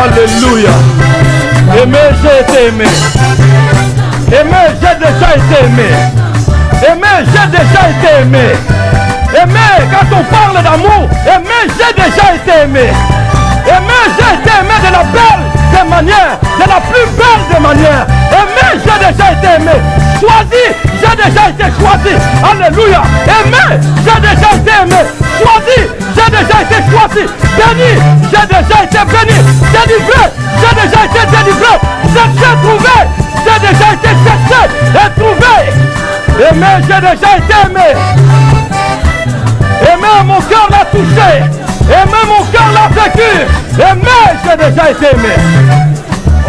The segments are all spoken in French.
Alléluia. Aimé, j'ai été aimé. Aimé, j'ai déjà été aimé. Aimé, j'ai déjà été aimé. Aimé, quand on parle d'amour, aimé, j'ai déjà été aimé. Aimé, j'ai été aimé de la belle des manières, de la plus belle des manières. Aimé, j'ai déjà été aimé. Choisi, j'ai déjà été choisi. Alléluia. Aimé, j'ai déjà été aimé. Choisi, j'ai déjà été choisi. Béni, j'ai déjà été béni. Délivré, j'ai déjà été délivré. Cherché, trouvé, j'ai déjà été cherché et trouvé. Aimé, j'ai déjà été aimé. Aimé, mon cœur l'a touché. Aimé, mon cœur l'a vécu. Aimé, j'ai déjà été aimé.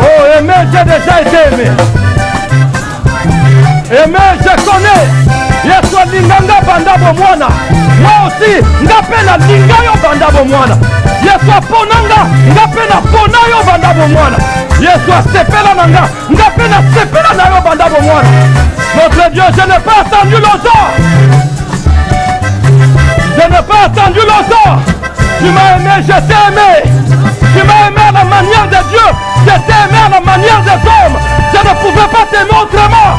Oh, aimé, j'ai déjà été aimé. Aimé, je connais. Yesu linganga banda bomwana. Moi aussi, ngapena lingayo banda bomwana. Yesu ponanga, ngapena ponayo banda bomwana. Yesu sepela nanga, ngapena sepela nayo banda bomwana. Notre Dieu, je n'ai pas attendu longtemps. Je n'ai pas attendu longtemps. Tu m'as aimé, je t'ai aimé. Tu m'as aimé à la manière de Dieu. Je t'ai aimé à la manière des hommes. Je ne pouvais pas t'aimer autrement.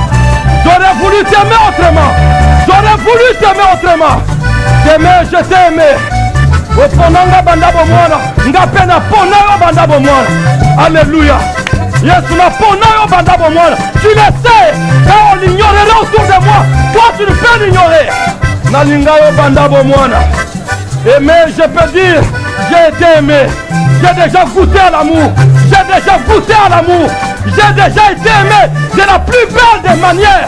J'aurais voulu t'aimer autrement. J'aurais voulu t'aimer autrement. T'aimer, je t'ai aimé. Oponanga banda bomwana. Ngapena ponayo banda bomwana. Alléluia. Yesu na ponayo banda bomwana. Tu le sais. Quand on l'ignorerait autour de moi, toi tu ne peux l'ignorer. Nalingayo banda bomwana. Aimé, je peux dire, j'ai été aimé. J'ai déjà goûté à l'amour. J'ai déjà goûté à l'amour. J'ai déjà été aimé de la plus belle des manières.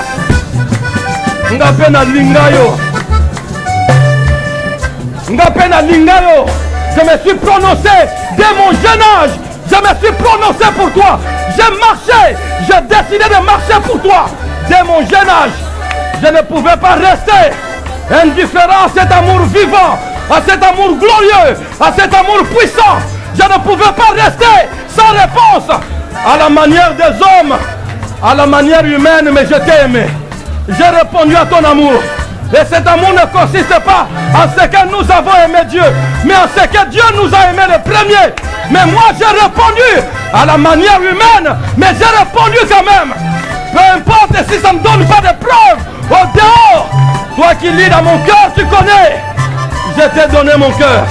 Ngapena lingayo. Ngapena lingayo. Je me suis prononcé dès mon jeune âge. Je me suis prononcé pour toi. J'ai marché. J'ai décidé de marcher pour toi. Dès mon jeune âge, je ne pouvais pas rester indifférent à cet amour vivant, à cet amour glorieux, à cet amour puissant. Je ne pouvais pas rester sans réponse. À la manière des hommes, à la manière humaine, mais je t'ai aimé. J'ai répondu à ton amour. Et cet amour ne consiste pas en ce que nous avons aimé Dieu, mais en ce que Dieu nous a aimé le premier. Mais moi j'ai répondu à la manière humaine, mais j'ai répondu quand même. Peu importe si ça ne me donne pas de preuves au dehors. Toi qui lis dans mon cœur, tu connais. Je t'ai donné mon cœur.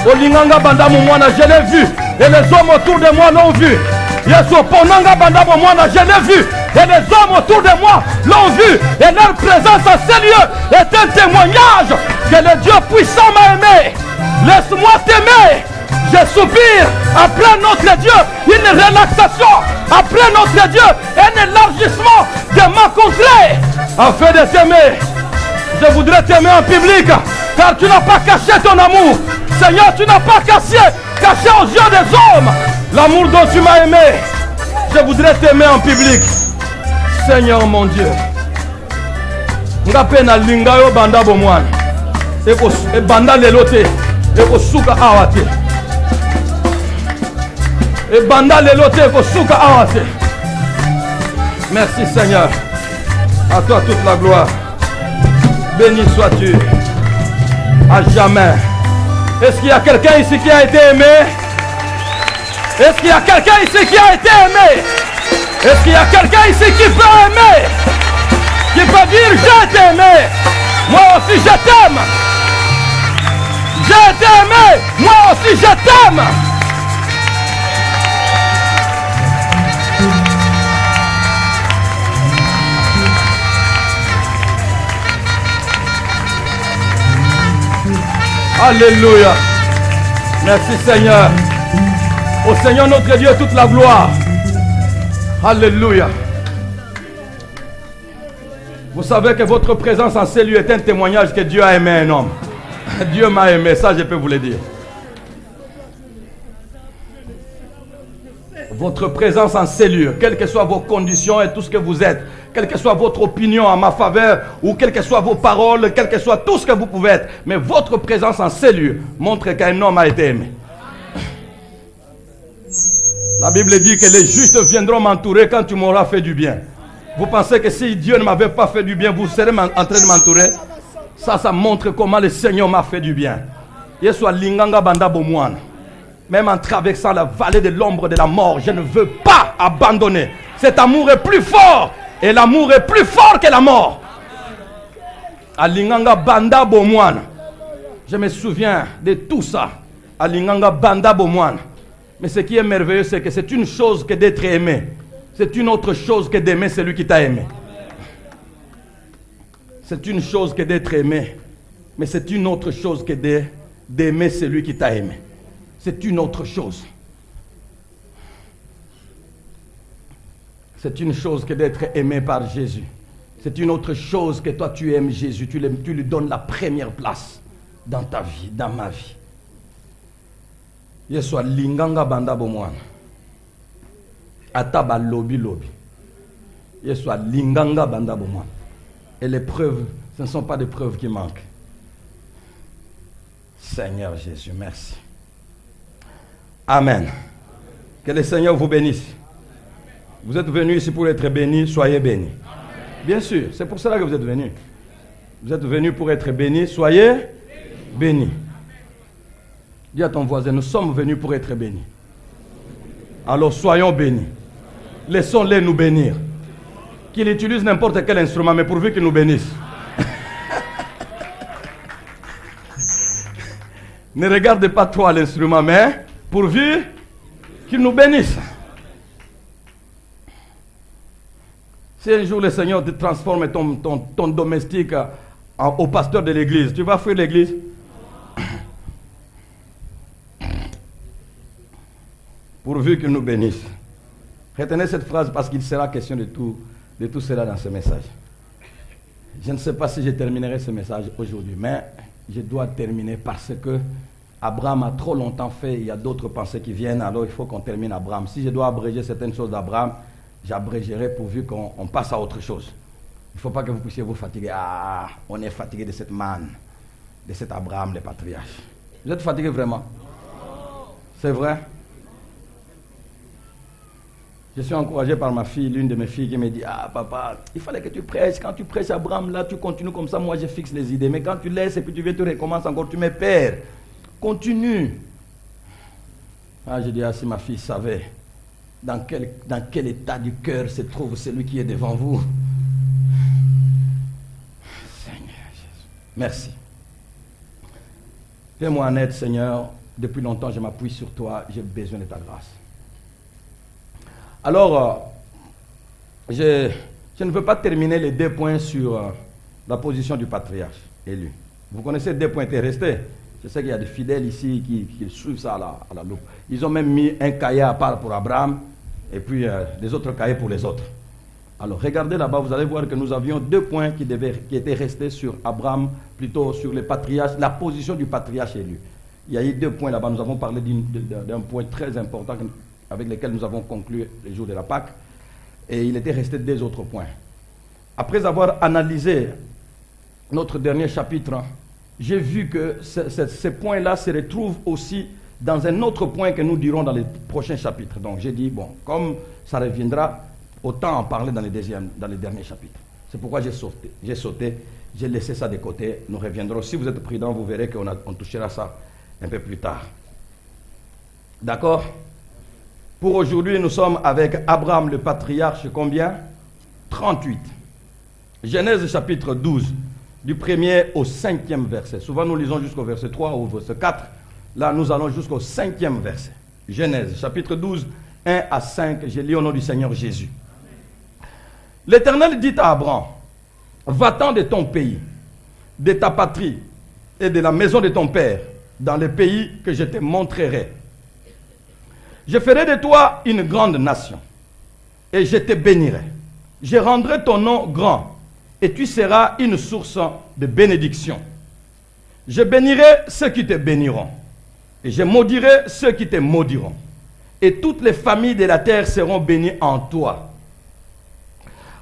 Olinganga banda mwana, je l'ai vu. Et les hommes autour de moi l'ont vu. Yesu ponanga banda mwana, je l'ai vu. Et les hommes autour de moi l'ont vu. Et leur présence à ces lieux est un témoignage que le Dieu puissant m'a aimé. Laisse-moi t'aimer. Je soupire après notre Dieu une relaxation. Après notre Dieu un élargissement de ma contrée. Afin de t'aimer, je voudrais t'aimer en public. Car tu n'as pas caché ton amour. Seigneur, tu n'as pas caché aux yeux des hommes l'amour dont tu m'as aimé. Je voudrais t'aimer en public. Seigneur mon Dieu. Ngapena lingayo banda bomwana. E banda lelote. Eko suka awate. E banda lelote eko suka awate. Merci Seigneur. À toi toute la gloire. Béni sois-tu. À jamais. Est-ce qu'il y a quelqu'un ici qui a été aimé? Est-ce qu'il y a quelqu'un ici qui a été aimé? Est-ce qu'il y a quelqu'un ici qui peut aimer? Qui peut dire j'ai été aimé? Moi aussi je t'aime. J'ai été aimé. Moi aussi je t'aime. Alléluia. Merci Seigneur. Au Seigneur notre Dieu toute la gloire. Alléluia. Vous savez que votre présence en ces lieux est un témoignage que Dieu a aimé un homme. Dieu m'a aimé, ça je peux vous le dire. Votre présence en ces lieux, quelles que soient vos conditions et tout ce que vous êtes, quelle que soit votre opinion en ma faveur, ou quelles que soient vos paroles, quel que soit tout ce que vous pouvez être, mais votre présence en ces lieux montre qu'un homme a été aimé. La Bible dit que les justes viendront m'entourer quand tu m'auras fait du bien. Vous pensez que si Dieu ne m'avait pas fait du bien, vous serez en train de m'entourer? Ça montre comment le Seigneur m'a fait du bien. Yesu alinganga banda bomwana. Même en traversant la vallée de l'ombre de la mort, je ne veux pas abandonner. Cet amour est plus fort. Et l'amour est plus fort que la mort. Alinganga banda bomwana. Je me souviens de tout ça. Alinganga banda bomwana. Mais ce qui est merveilleux, c'est que c'est une chose que d'être aimé. C'est une autre chose que d'aimer celui qui t'a aimé. C'est une chose que d'être aimé. Mais c'est une autre chose que d'aimer celui qui t'a aimé. C'est une autre chose. C'est une chose que d'être aimé par Jésus. C'est une autre chose que toi tu aimes Jésus. Tu lui donnes la première place dans ta vie, dans ma vie. Yesu linganga banda bomwana. Ataba lobi lobi. Yesu linganga banda bomwana. Et les preuves, ce ne sont pas des preuves qui manquent. Seigneur Jésus, merci. Amen. Que le Seigneur vous bénisse. Vous êtes venus ici pour être bénis, soyez bénis. Bien sûr, c'est pour cela que vous êtes venus. Vous êtes venus pour être bénis, soyez bénis. Dis à ton voisin, nous sommes venus pour être bénis. Alors soyons bénis. Laissons-les nous bénir. Qu'ils utilisent n'importe quel instrument, mais pourvu qu'ils nous bénissent. Ne regarde pas toi l'instrument, mais pourvu qu'ils nous bénissent. Si un jour le Seigneur te transforme ton domestique au pasteur de l'église, tu vas fuir l'église? Pourvu qu'il nous bénisse. Retenez cette phrase parce qu'il sera question de tout cela dans ce message. Je ne sais pas si je terminerai ce message aujourd'hui, mais je dois terminer parce que Abraham a trop longtemps fait, il y a d'autres pensées qui viennent, alors il faut qu'on termine Abraham. Si je dois abréger certaines choses d'Abraham, j'abrégerai pourvu qu'on passe à autre chose. Il ne faut pas que vous puissiez vous fatiguer. Ah, on est fatigué de cette manne, de cet Abraham, le patriarche. Vous êtes fatigué vraiment? C'est vrai? Je suis encouragé par ma fille, l'une de mes filles qui me dit, ah papa, il fallait que tu prêches. Quand tu prêches Abraham, là, tu continues comme ça, moi je fixe les idées. Mais quand tu laisses et puis tu viens, tu recommences encore, tu me perds. Continue. Ah, je dis, ah, si ma fille savait dans quel état du cœur se trouve celui qui est devant vous. Seigneur Jésus, merci. Fais-moi en aide, Seigneur. Depuis longtemps, je m'appuie sur toi. J'ai besoin de ta grâce. Alors, je ne veux pas terminer les 2 points sur la position du patriarche élu. Vous connaissez 2 points qui étaient restés. Je sais qu'il y a des fidèles ici qui suivent ça à la loupe. Ils ont même mis un cahier à part pour Abraham et puis des autres cahiers pour les autres. Alors, regardez là-bas, vous allez voir que nous avions 2 points qui étaient restés sur Abraham, plutôt sur les patriarches, la position du patriarche élu. Il y a eu 2 points là-bas. Nous avons parlé d'un point très important avec lesquels nous avons conclu les jours de la Pâque. Et il était resté 2 autres points. Après avoir analysé notre dernier chapitre, j'ai vu que ces points-là se retrouvent aussi dans un autre point que nous dirons dans les prochains chapitres. Donc j'ai dit, bon, comme ça reviendra, autant en parler dans les derniers chapitres. C'est pourquoi j'ai sauté, j'ai laissé ça de côté. Nous reviendrons. Si vous êtes prudents, vous verrez qu'on touchera ça un peu plus tard. D'accord? Pour aujourd'hui, nous sommes avec Abraham le patriarche, combien? 38. Genèse chapitre 12, du 1er au 5e verset. Souvent nous lisons jusqu'au verset 3 ou verset 4. Là, nous allons jusqu'au 5e verset. Genèse chapitre 12, 1 à 5. Je lis au nom du Seigneur Jésus. L'Éternel dit à Abraham, va-t'en de ton pays, de ta patrie et de la maison de ton père, dans le pays que je te montrerai. Je ferai de toi une grande nation, et je te bénirai. Je rendrai ton nom grand, et tu seras une source de bénédiction. Je bénirai ceux qui te béniront, et je maudirai ceux qui te maudiront. Et toutes les familles de la terre seront bénies en toi.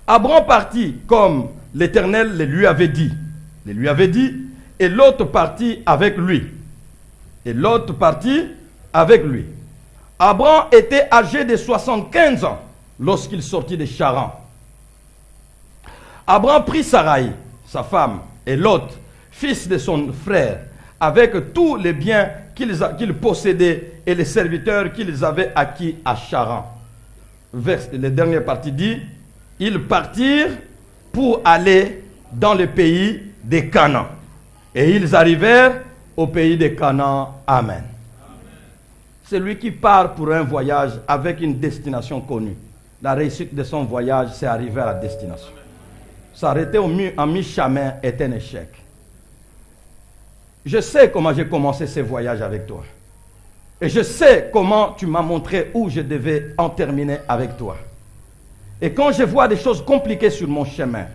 Abraham partit comme l'Éternel le lui avait dit. Le lui avait dit, et l'autre partit avec lui. Et l'autre partit avec lui. Abraham était âgé de 75 ans lorsqu'il sortit de Charan. Abraham prit Sarai, sa femme, et Lot, fils de son frère, avec tous les biens qu'ils possédaient et les serviteurs qu'ils avaient acquis à Charan. La dernière partie dit, ils partirent pour aller dans le pays des Canaan. Et ils arrivèrent au pays des Canaan. Amen. Celui qui part pour un voyage avec une destination connue, la réussite de son voyage, c'est arriver à la destination. S'arrêter en mi-chemin est un échec. Je sais comment j'ai commencé ce voyage avec toi. Et je sais comment tu m'as montré où je devais en terminer avec toi. Et quand je vois des choses compliquées sur mon chemin,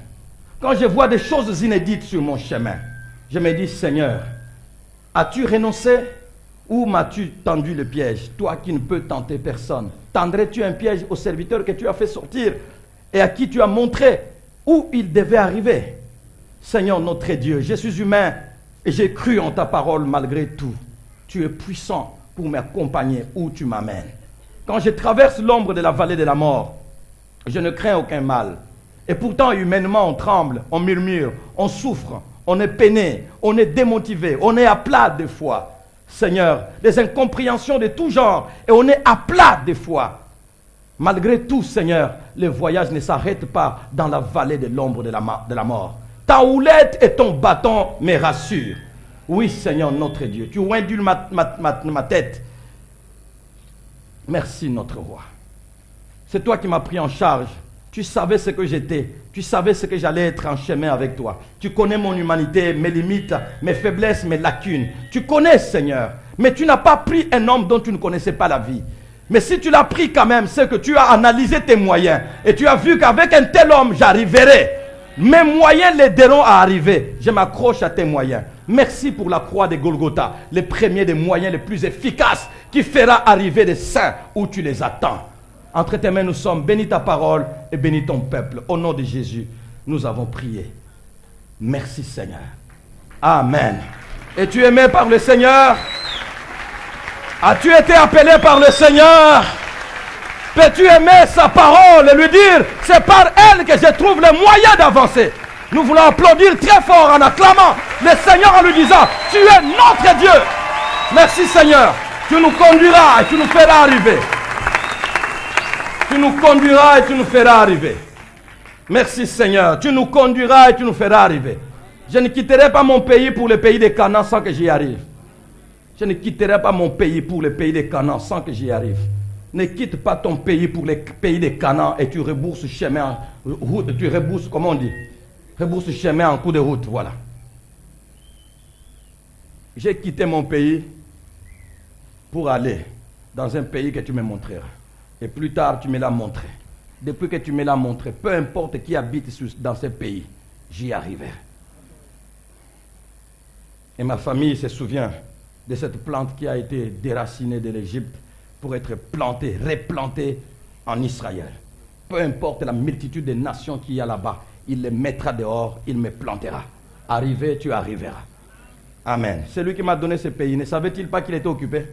quand je vois des choses inédites sur mon chemin, je me dis, Seigneur, as-tu renoncé ou m'as-tu tendu le piège? Toi qui ne peux tenter personne, tendrais-tu un piège au serviteur que tu as fait sortir et à qui tu as montré où il devait arriver? Seigneur notre Dieu, je suis humain et j'ai cru en ta parole malgré tout. Tu es puissant pour m'accompagner où tu m'amènes. Quand je traverse l'ombre de la vallée de la mort, je ne crains aucun mal. Et pourtant, humainement, on tremble, on murmure, on souffre, on est peiné, on est démotivé, on est à plat des fois. Seigneur, des incompréhensions de tout genre, et on est à plat des fois. Malgré tout, Seigneur, le voyage ne s'arrête pas dans la vallée de l'ombre de la mort. Ta houlette et ton bâton me rassurent. Oui, Seigneur, notre Dieu, tu ondules ma tête. Merci, notre roi. C'est toi qui m'as pris en charge. Tu savais ce que j'étais. Tu savais ce que j'allais être en chemin avec toi. Tu connais mon humanité, mes limites, mes faiblesses, mes lacunes. Tu connais, Seigneur. Mais tu n'as pas pris un homme dont tu ne connaissais pas la vie. Mais si tu l'as pris quand même, c'est que tu as analysé tes moyens. Et tu as vu qu'avec un tel homme, j'arriverai. Mes moyens l'aideront à arriver. Je m'accroche à tes moyens. Merci pour la croix de Golgotha. Le premier des moyens les plus efficaces qui fera arriver des saints où tu les attends. Entre tes mains nous sommes, bénis ta parole et bénis ton peuple. Au nom de Jésus, nous avons prié. Merci Seigneur. Amen. Es-tu aimé par le Seigneur? As-tu été appelé par le Seigneur? Peux-tu aimer sa parole et lui dire, c'est par elle que je trouve les moyens d'avancer? Nous voulons applaudir très fort en acclamant le Seigneur en lui disant, tu es notre Dieu. Merci Seigneur. Tu nous conduiras et tu nous feras arriver. Tu nous conduiras et tu nous feras arriver. Merci Seigneur. Tu nous conduiras et tu nous feras arriver. Je ne quitterai pas mon pays pour le pays des Canaan sans que j'y arrive. Je ne quitterai pas mon pays pour le pays des Canaan sans que j'y arrive. Ne quitte pas ton pays pour le pays des Canaan et tu rebourses chemin en route. Tu rebourses, comment on dit? Rebourses chemin en coup de route, voilà. J'ai quitté mon pays pour aller dans un pays que tu me montreras. Et plus tard, tu me l'as montré. Depuis que tu me l'as montré, peu importe qui habite dans ce pays, j'y arriverai. Et ma famille se souvient de cette plante qui a été déracinée de l'Égypte pour être plantée, replantée en Israël. Peu importe la multitude de nations qu'il y a là-bas, il les mettra dehors, il me plantera. Arrivé, tu arriveras. Amen. Celui qui m'a donné ce pays, ne savait-il pas qu'il était occupé?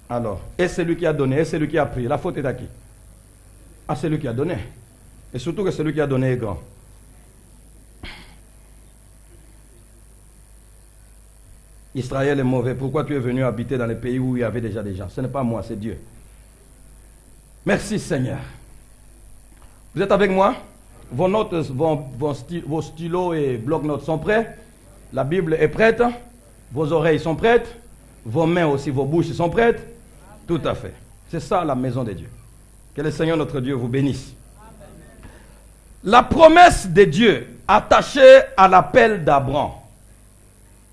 Alors, et celui qui a donné, et celui qui a pris, la faute est à qui? À celui qui a donné. Et surtout que celui qui a donné est grand. Israël est mauvais. Pourquoi tu es venu habiter dans les pays où il y avait déjà des gens? Ce n'est pas moi, c'est Dieu. Merci Seigneur. Vous êtes avec moi? Vos notes, vos stylos et bloc-notes sont prêts? La Bible est prête? Vos oreilles sont prêtes? Vos mains aussi, vos bouches sont prêtes? Tout à fait. C'est ça la maison de Dieu. Que le Seigneur notre Dieu vous bénisse. Amen. La promesse de Dieu attachée à l'appel d'Abraham.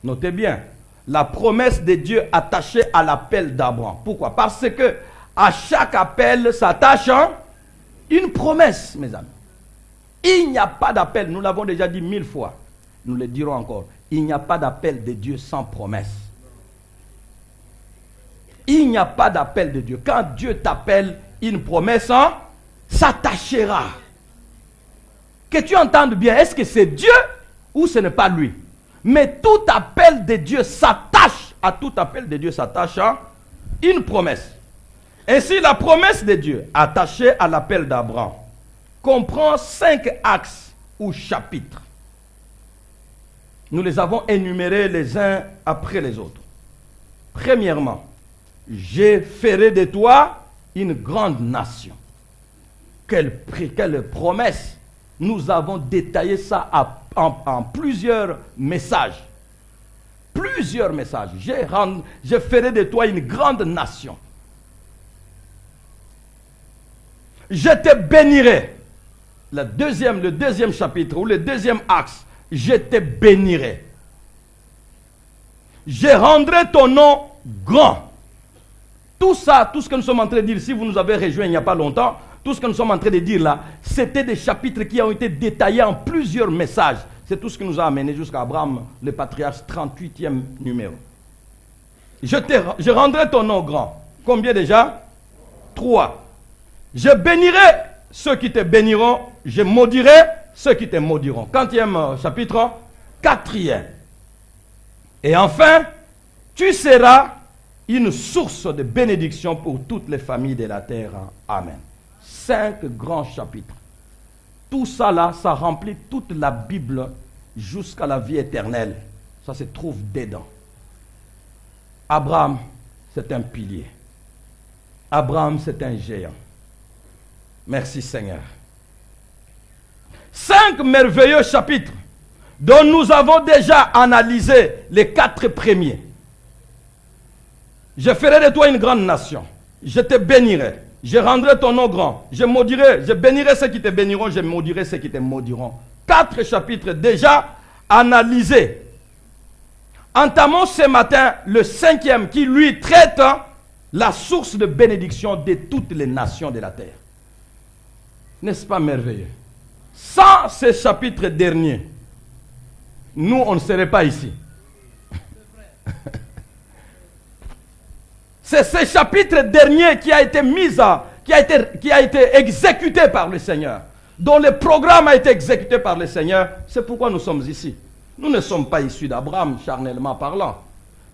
Notez bien. La promesse de Dieu attachée à l'appel d'Abraham. Pourquoi? Parce que à chaque appel s'attache une promesse, mes amis. Il n'y a pas d'appel. Nous l'avons déjà dit 1000 fois. Nous le dirons encore. Il n'y a pas d'appel de Dieu sans promesse. Il n'y a pas d'appel de Dieu. Quand Dieu t'appelle, une promesse s'attachera. Que tu entendes bien, est-ce que c'est Dieu ou ce n'est pas lui? Mais tout appel de Dieu s'attache, à tout appel de Dieu s'attache une promesse. Ainsi, la promesse de Dieu, attachée à l'appel d'Abraham, comprend 5 axes ou chapitres. Nous les avons énumérés les uns après les autres. Premièrement, je ferai de toi une grande nation. Quelle promesse! Nous avons détaillé ça en plusieurs messages. Plusieurs messages. Je ferai de toi une grande nation. Je te bénirai. Le deuxième chapitre ou le deuxième axe. Je te bénirai. Je rendrai ton nom grand. Tout ça, tout ce que nous sommes en train de dire, si vous nous avez rejoints il n'y a pas longtemps, tout ce que nous sommes en train de dire là, c'était des chapitres qui ont été détaillés en plusieurs messages. C'est tout ce qui nous a amené jusqu'à Abraham, le patriarche, 38e numéro. Je rendrai ton nom grand. Combien déjà? 3. Je bénirai ceux qui te béniront, je maudirai ceux qui te maudiront. Quantième chapitre? 4e. Et enfin, tu seras une source de bénédiction pour toutes les familles de la terre. Amen. 5 grands chapitres. Tout ça là, ça remplit toute la Bible jusqu'à la vie éternelle. Ça se trouve dedans. Abraham, c'est un pilier. Abraham, c'est un géant. Merci Seigneur. 5 merveilleux chapitres dont nous avons déjà analysé les 4 premiers. Je ferai de toi une grande nation. Je te bénirai. Je rendrai ton nom grand. Je maudirai. Je bénirai ceux qui te béniront. Je maudirai ceux qui te maudiront. 4 chapitres déjà analysés. Entamons ce matin le 5e qui lui traite la source de bénédiction de toutes les nations de la terre. N'est-ce pas merveilleux? Sans ce chapitre dernier, nous, on ne serait pas ici. C'est ce chapitre dernier qui a été qui a été exécuté par le Seigneur, dont le programme a été exécuté par le Seigneur. C'est pourquoi nous sommes ici. Nous ne sommes pas issus d'Abraham, charnellement parlant.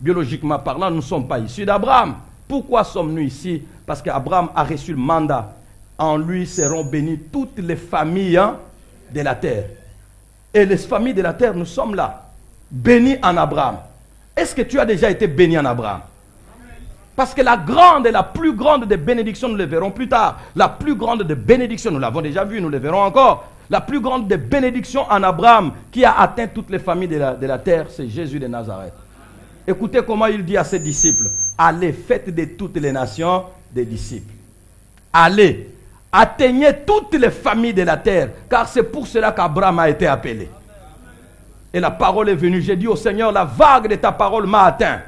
Biologiquement parlant, nous ne sommes pas issus d'Abraham. Pourquoi sommes-nous ici? Parce qu'Abraham a reçu le mandat. En lui seront bénies toutes les familles de la terre. Et les familles de la terre, nous sommes là, bénis en Abraham. Est-ce que tu as déjà été béni en Abraham? Parce que la grande et la plus grande des bénédictions, nous le verrons plus tard. La plus grande des bénédictions, nous l'avons déjà vu, nous le verrons encore. La plus grande des bénédictions en Abraham qui a atteint toutes les familles de la terre, c'est Jésus de Nazareth. Écoutez comment il dit à ses disciples: allez, faites de toutes les nations des disciples. Allez, atteignez toutes les familles de la terre, car c'est pour cela qu'Abraham a été appelé. Et la parole est venue. J'ai dit au Seigneur, la vague de ta parole m'a atteint.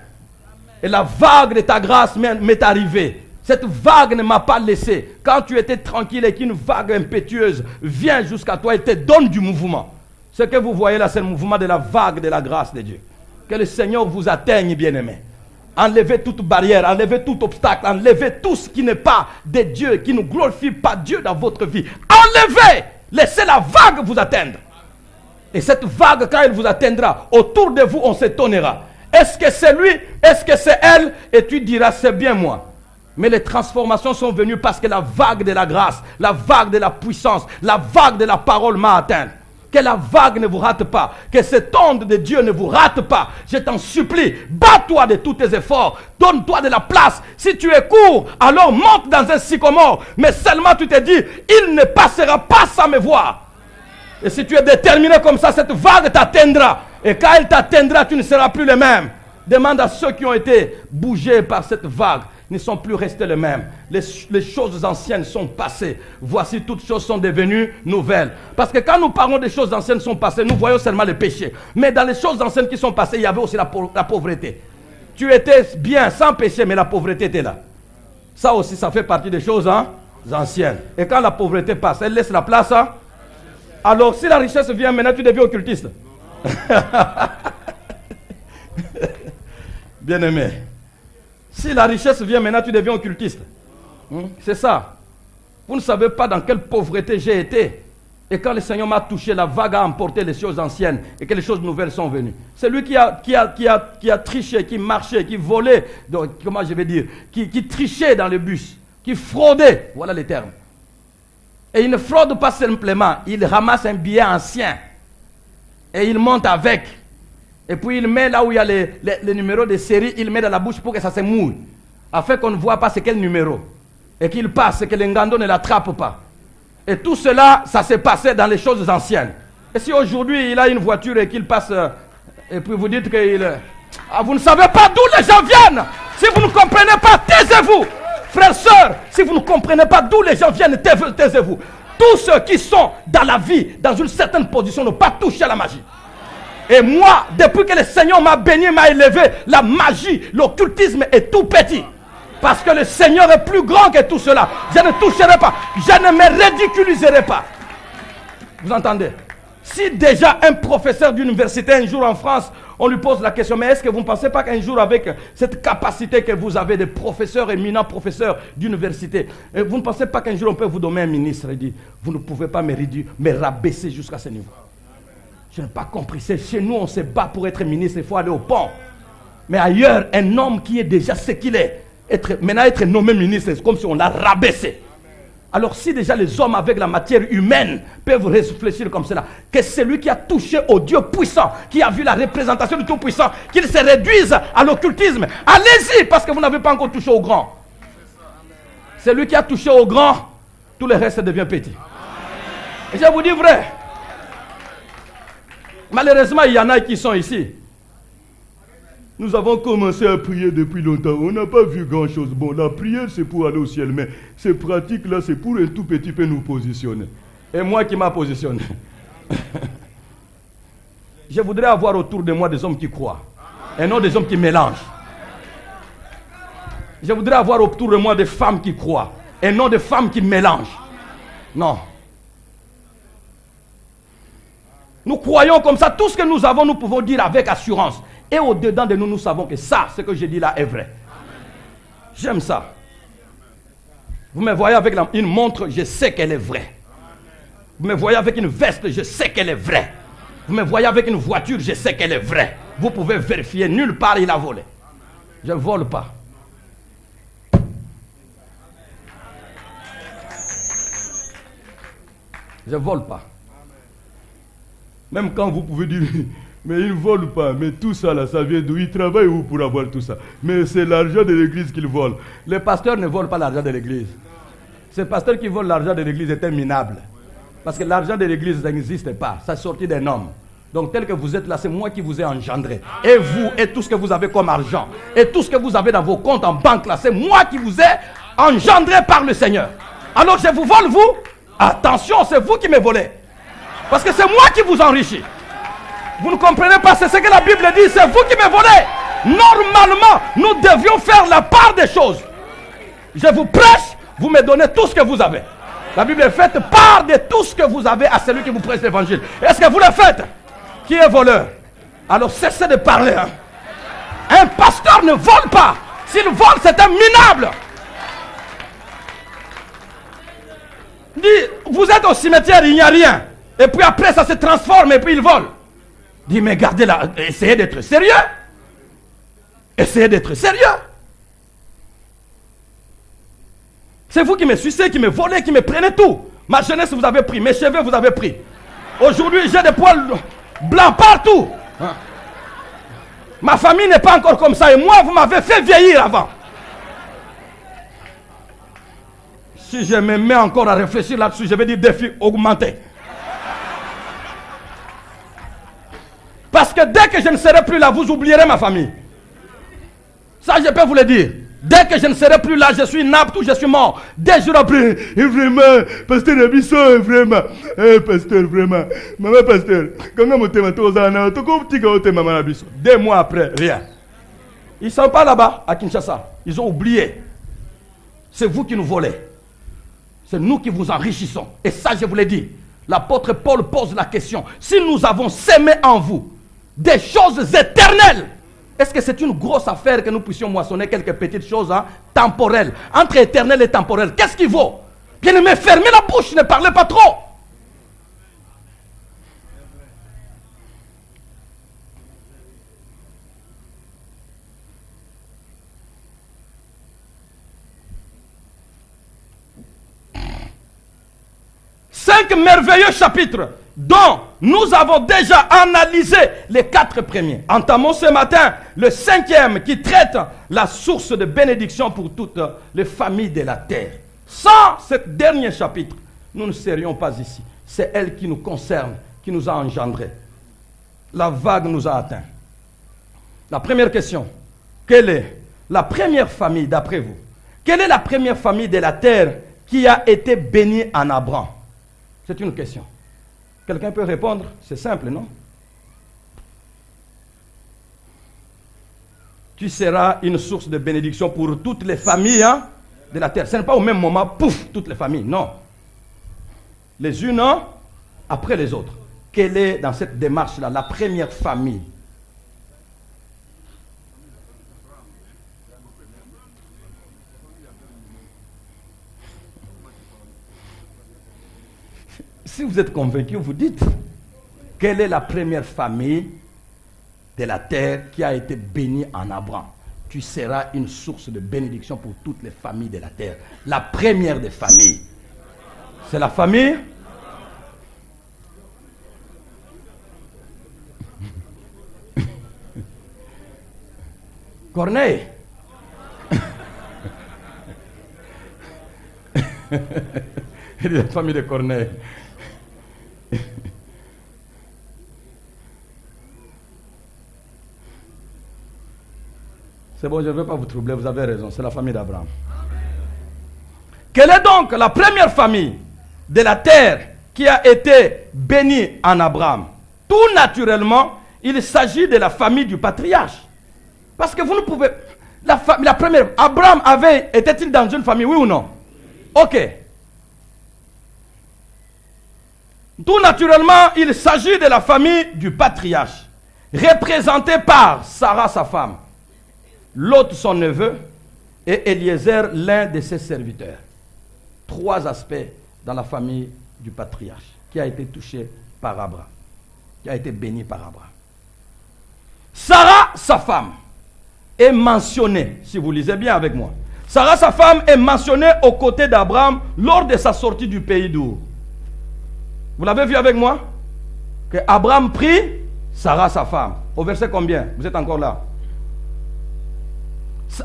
Et la vague de ta grâce m'est arrivée. Cette vague ne m'a pas laissé. Quand tu étais tranquille et qu'une vague impétueuse vient jusqu'à toi et te donne du mouvement. Ce que vous voyez là, c'est le mouvement de la vague de la grâce de Dieu. Que le Seigneur vous atteigne, bien-aimés. Enlevez toute barrière, enlevez tout obstacle, enlevez tout ce qui n'est pas de Dieu, qui ne glorifie pas Dieu dans votre vie. Enlevez, laissez la vague vous atteindre. Et cette vague, quand elle vous atteindra, autour de vous, on s'étonnera. Est-ce que c'est lui? Est-ce que c'est elle? Et tu diras, c'est bien moi. Mais les transformations sont venues parce que la vague de la grâce, la vague de la puissance, la vague de la parole m'a atteint. Que la vague ne vous rate pas. Que cette onde de Dieu ne vous rate pas. Je t'en supplie, bats-toi de tous tes efforts. Donne-toi de la place. Si tu es court, alors monte dans un sycomore. Mais seulement tu te dis, il ne passera pas sans me voir. Et si tu es déterminé comme ça, cette vague t'atteindra. Et quand elle t'atteindra, tu ne seras plus le même. Demande à ceux qui ont été bougés par cette vague. Ne sont plus restés les mêmes. Les choses anciennes sont passées. Voici, toutes choses sont devenues nouvelles. Parce que quand nous parlons des choses anciennes sont passées, nous voyons seulement les péchés. Mais dans les choses anciennes qui sont passées, il y avait aussi la pauvreté. Tu étais bien, sans péché, mais la pauvreté était là. Ça aussi, ça fait partie des choses anciennes. Et quand la pauvreté passe, elle laisse la place. Alors, si la richesse vient maintenant, tu deviens occultiste. Bien-aimé. Si la richesse vient maintenant, tu deviens occultiste. C'est ça. Vous ne savez pas dans quelle pauvreté j'ai été. Et quand le Seigneur m'a touché, la vague a emporté les choses anciennes et que les choses nouvelles sont venues. C'est lui qui a triché, qui marchait, qui volait, donc, comment je vais dire, qui trichait dans le bus, qui fraudait. Voilà les termes. Et il ne fraude pas simplement, il ramasse un billet ancien et il monte avec. Et puis il met là où il y a les numéros de série, il met dans la bouche pour que ça se mouille. Afin qu'on ne voit pas c'est quel numéro. Et qu'il passe, et que les ngando ne l'attrape pas. Et tout cela, ça s'est passé dans les choses anciennes. Et si aujourd'hui il a une voiture et qu'il passe, et puis vous dites qu'il... Ah, vous ne savez pas d'où les gens viennent. Si vous ne comprenez pas, taisez-vous. Frères, sœurs, si vous ne comprenez pas d'où les gens viennent, taisez-vous. Tous ceux qui sont dans la vie, dans une certaine position, n'ont pas touché à la magie. Et moi, depuis que le Seigneur m'a béni, m'a élevé, la magie, l'occultisme est tout petit. Parce que le Seigneur est plus grand que tout cela. Je ne toucherai pas. Je ne me ridiculiserai pas. Vous entendez? Si déjà un professeur d'université un jour en France, on lui pose la question, mais est-ce que vous ne pensez pas qu'un jour avec cette capacité que vous avez de professeurs, éminents professeurs d'université, vous ne pensez pas qu'un jour on peut vous donner un ministre et dire, vous ne pouvez pas me rabaisser jusqu'à ce niveau? Je n'ai pas compris. C'est chez nous, on se bat pour être ministre, il faut aller au pont. Mais ailleurs, un homme qui est déjà ce qu'il est, maintenant être nommé ministre, c'est comme si on l'a rabaissé. Alors si déjà les hommes avec la matière humaine peuvent réfléchir comme cela, que celui qui a touché au Dieu puissant, qui a vu la représentation du Tout-Puissant, qu'il se réduise à l'occultisme, allez-y, parce que vous n'avez pas encore touché au grand. Celui qui a touché au grand, tout le reste devient petit. Et je vous dis vrai, malheureusement il y en a qui sont ici. Nous avons commencé à prier depuis longtemps. On n'a pas vu grand-chose. Bon, la prière, c'est pour aller au ciel. Mais ces pratiques-là, c'est pour un tout petit peu nous positionner. Et moi qui m'a positionné. Je voudrais avoir autour de moi des hommes qui croient. Et non des hommes qui mélangent. Je voudrais avoir autour de moi des femmes qui croient. Et non des femmes qui mélangent. Non. Nous croyons comme ça. Tout ce que nous avons, nous pouvons dire avec assurance. Et au-dedans de nous, nous savons que ça, ce que je dis là est vrai. J'aime ça. Vous me voyez avec une montre, je sais qu'elle est vraie. Vous me voyez avec une veste, je sais qu'elle est vraie. Vous me voyez avec une voiture, je sais qu'elle est vraie. Vous pouvez vérifier, nulle part il a volé. Je ne vole pas. Je ne vole pas. Même quand vous pouvez dire... Mais ils ne volent pas. Mais tout ça, là, ça vient d'où? Ils travaillent où pour avoir tout ça? Mais c'est l'argent de l'église qu'ils volent. Les pasteurs ne volent pas l'argent de l'église. Ces pasteurs qui volent l'argent de l'église est minable. Parce que l'argent de l'église n'existe pas. Ça sortit d'un homme. Donc tel que vous êtes là, c'est moi qui vous ai engendré. Et vous, et tout ce que vous avez comme argent, et tout ce que vous avez dans vos comptes en banque là, c'est moi qui vous ai engendré par le Seigneur. Alors je vous vole vous? Attention, c'est vous qui me volez. Parce que c'est moi qui vous enrichis. Vous ne comprenez pas, c'est ce que la Bible dit, c'est vous qui me volez. Normalement, nous devions faire la part des choses. Je vous prêche, vous me donnez tout ce que vous avez. La Bible est faite part de tout ce que vous avez à celui qui vous prêche l'évangile. Est-ce que vous le faites? Qui est voleur? Alors cessez de parler. Hein. Un pasteur ne vole pas. S'il vole, c'est un minable. Dit, vous êtes au cimetière, il n'y a rien. Et puis après, ça se transforme et puis il vole. Dit, mais gardez là, essayez d'être sérieux. Essayez d'être sérieux. C'est vous qui me sucez, qui me volez, qui me prenez tout. Ma jeunesse, vous avez pris. Mes cheveux, vous avez pris. Aujourd'hui, j'ai des poils blancs partout. Hein? Ma famille n'est pas encore comme ça. Et moi, vous m'avez fait vieillir avant. Si je me mets encore à réfléchir là-dessus, je vais dire défi augmenté. Parce que dès que je ne serai plus là, vous oublierez ma famille. Ça, je peux vous le dire. Dès que je ne serai plus là, je suis inapte ou je suis mort. 2 jours après, et vraiment, pasteur Abisson, vraiment, pasteur, vraiment, maman pasteur, quand on m'a 2 mois après, rien. Ils ne sont pas là-bas, à Kinshasa. Ils ont oublié. C'est vous qui nous volez. C'est nous qui vous enrichissons. Et ça, je vous l'ai dit. L'apôtre Paul pose la question. Si nous avons sémé en vous des choses éternelles, est-ce que c'est une grosse affaire que nous puissions moissonner quelques petites choses temporelles? Entre éternel et temporel, qu'est-ce qui vaut? Bien-aimé, fermez la bouche, ne parlez pas trop. Cinq merveilleux chapitres dont nous avons déjà analysé les 4 premiers. Entamons ce matin le 5e qui traite la source de bénédiction pour toutes les familles de la terre. Sans ce dernier chapitre, nous ne serions pas ici. C'est elle qui nous concerne, qui nous a engendrés. La vague nous a atteints. La première question, quelle est la première famille d'après vous? Quelle est la première famille de la terre qui a été bénie en Abraham? C'est une question. Quelqu'un peut répondre? C'est simple, non? Tu seras une source de bénédiction pour toutes les familles de la terre. Ce n'est pas au même moment, pouf, toutes les familles, non. Les unes après les autres. Quelle est dans cette démarche-là la première famille? Si vous êtes convaincu, vous dites, quelle est la première famille de la terre qui a été bénie en Abraham? Tu seras une source de bénédiction pour toutes les familles de la terre. La première des familles, c'est la famille Corneille. La famille de Corneille. C'est bon, je ne veux pas vous troubler, vous avez raison, c'est la famille d'Abraham. Quelle est donc la première famille de la terre qui a été bénie en Abraham? Tout naturellement, il s'agit de la famille du patriarche. Parce que vous ne pouvez... La première... Abraham était-il dans une famille, oui ou non? Ok. Tout naturellement, il s'agit de la famille du patriarche, représentée par Sarah, sa femme, Lot, son neveu, et Eliezer, l'un de ses serviteurs. 3 aspects dans la famille du patriarche, qui a été touché par Abraham, qui a été béni par Abraham. Sarah, sa femme, est mentionnée, si vous lisez bien avec moi. Sarah, sa femme, est mentionnée aux côtés d'Abraham lors de sa sortie du pays d'Our. Vous l'avez vu avec moi? Que Abraham prit Sarah, sa femme. Au verset combien? Vous êtes encore là?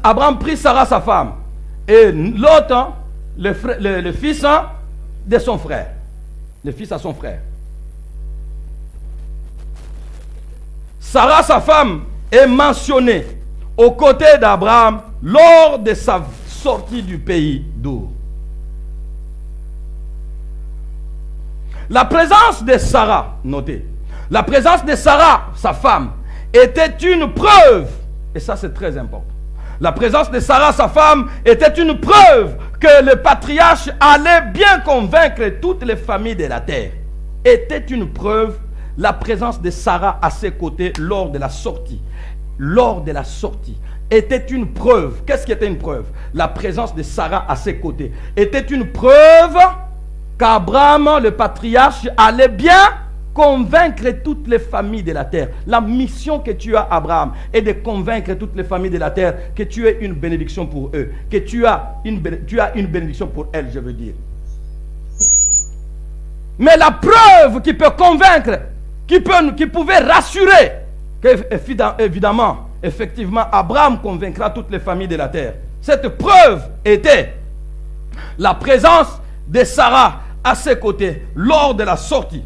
Abraham prit Sarah, sa femme. Et l'autre, le fils de son frère. Le fils à son frère. Sarah, sa femme, est mentionnée aux côtés d'Abraham lors de sa sortie du pays d'Our. La présence de Sarah, notez, la présence de Sarah, sa femme, était une preuve, et ça c'est très important. La présence de Sarah, sa femme, était une preuve que le patriarche allait bien convaincre toutes les familles de la terre. Était une preuve, la présence de Sarah à ses côtés lors de la sortie. Lors de la sortie, était une preuve. Qu'est-ce qui était une preuve? La présence de Sarah à ses côtés était une preuve qu'Abraham, le patriarche, allait bien convaincre toutes les familles de la terre. La mission que tu as, Abraham, est de convaincre toutes les familles de la terre que tu es une bénédiction pour eux, que tu as une bénédiction pour elles, je veux dire. Mais la preuve qui peut convaincre, qui pouvait rassurer, que évidemment, effectivement, Abraham convaincra toutes les familles de la terre. Cette preuve était la présence de Sarah à ses côtés lors de la sortie.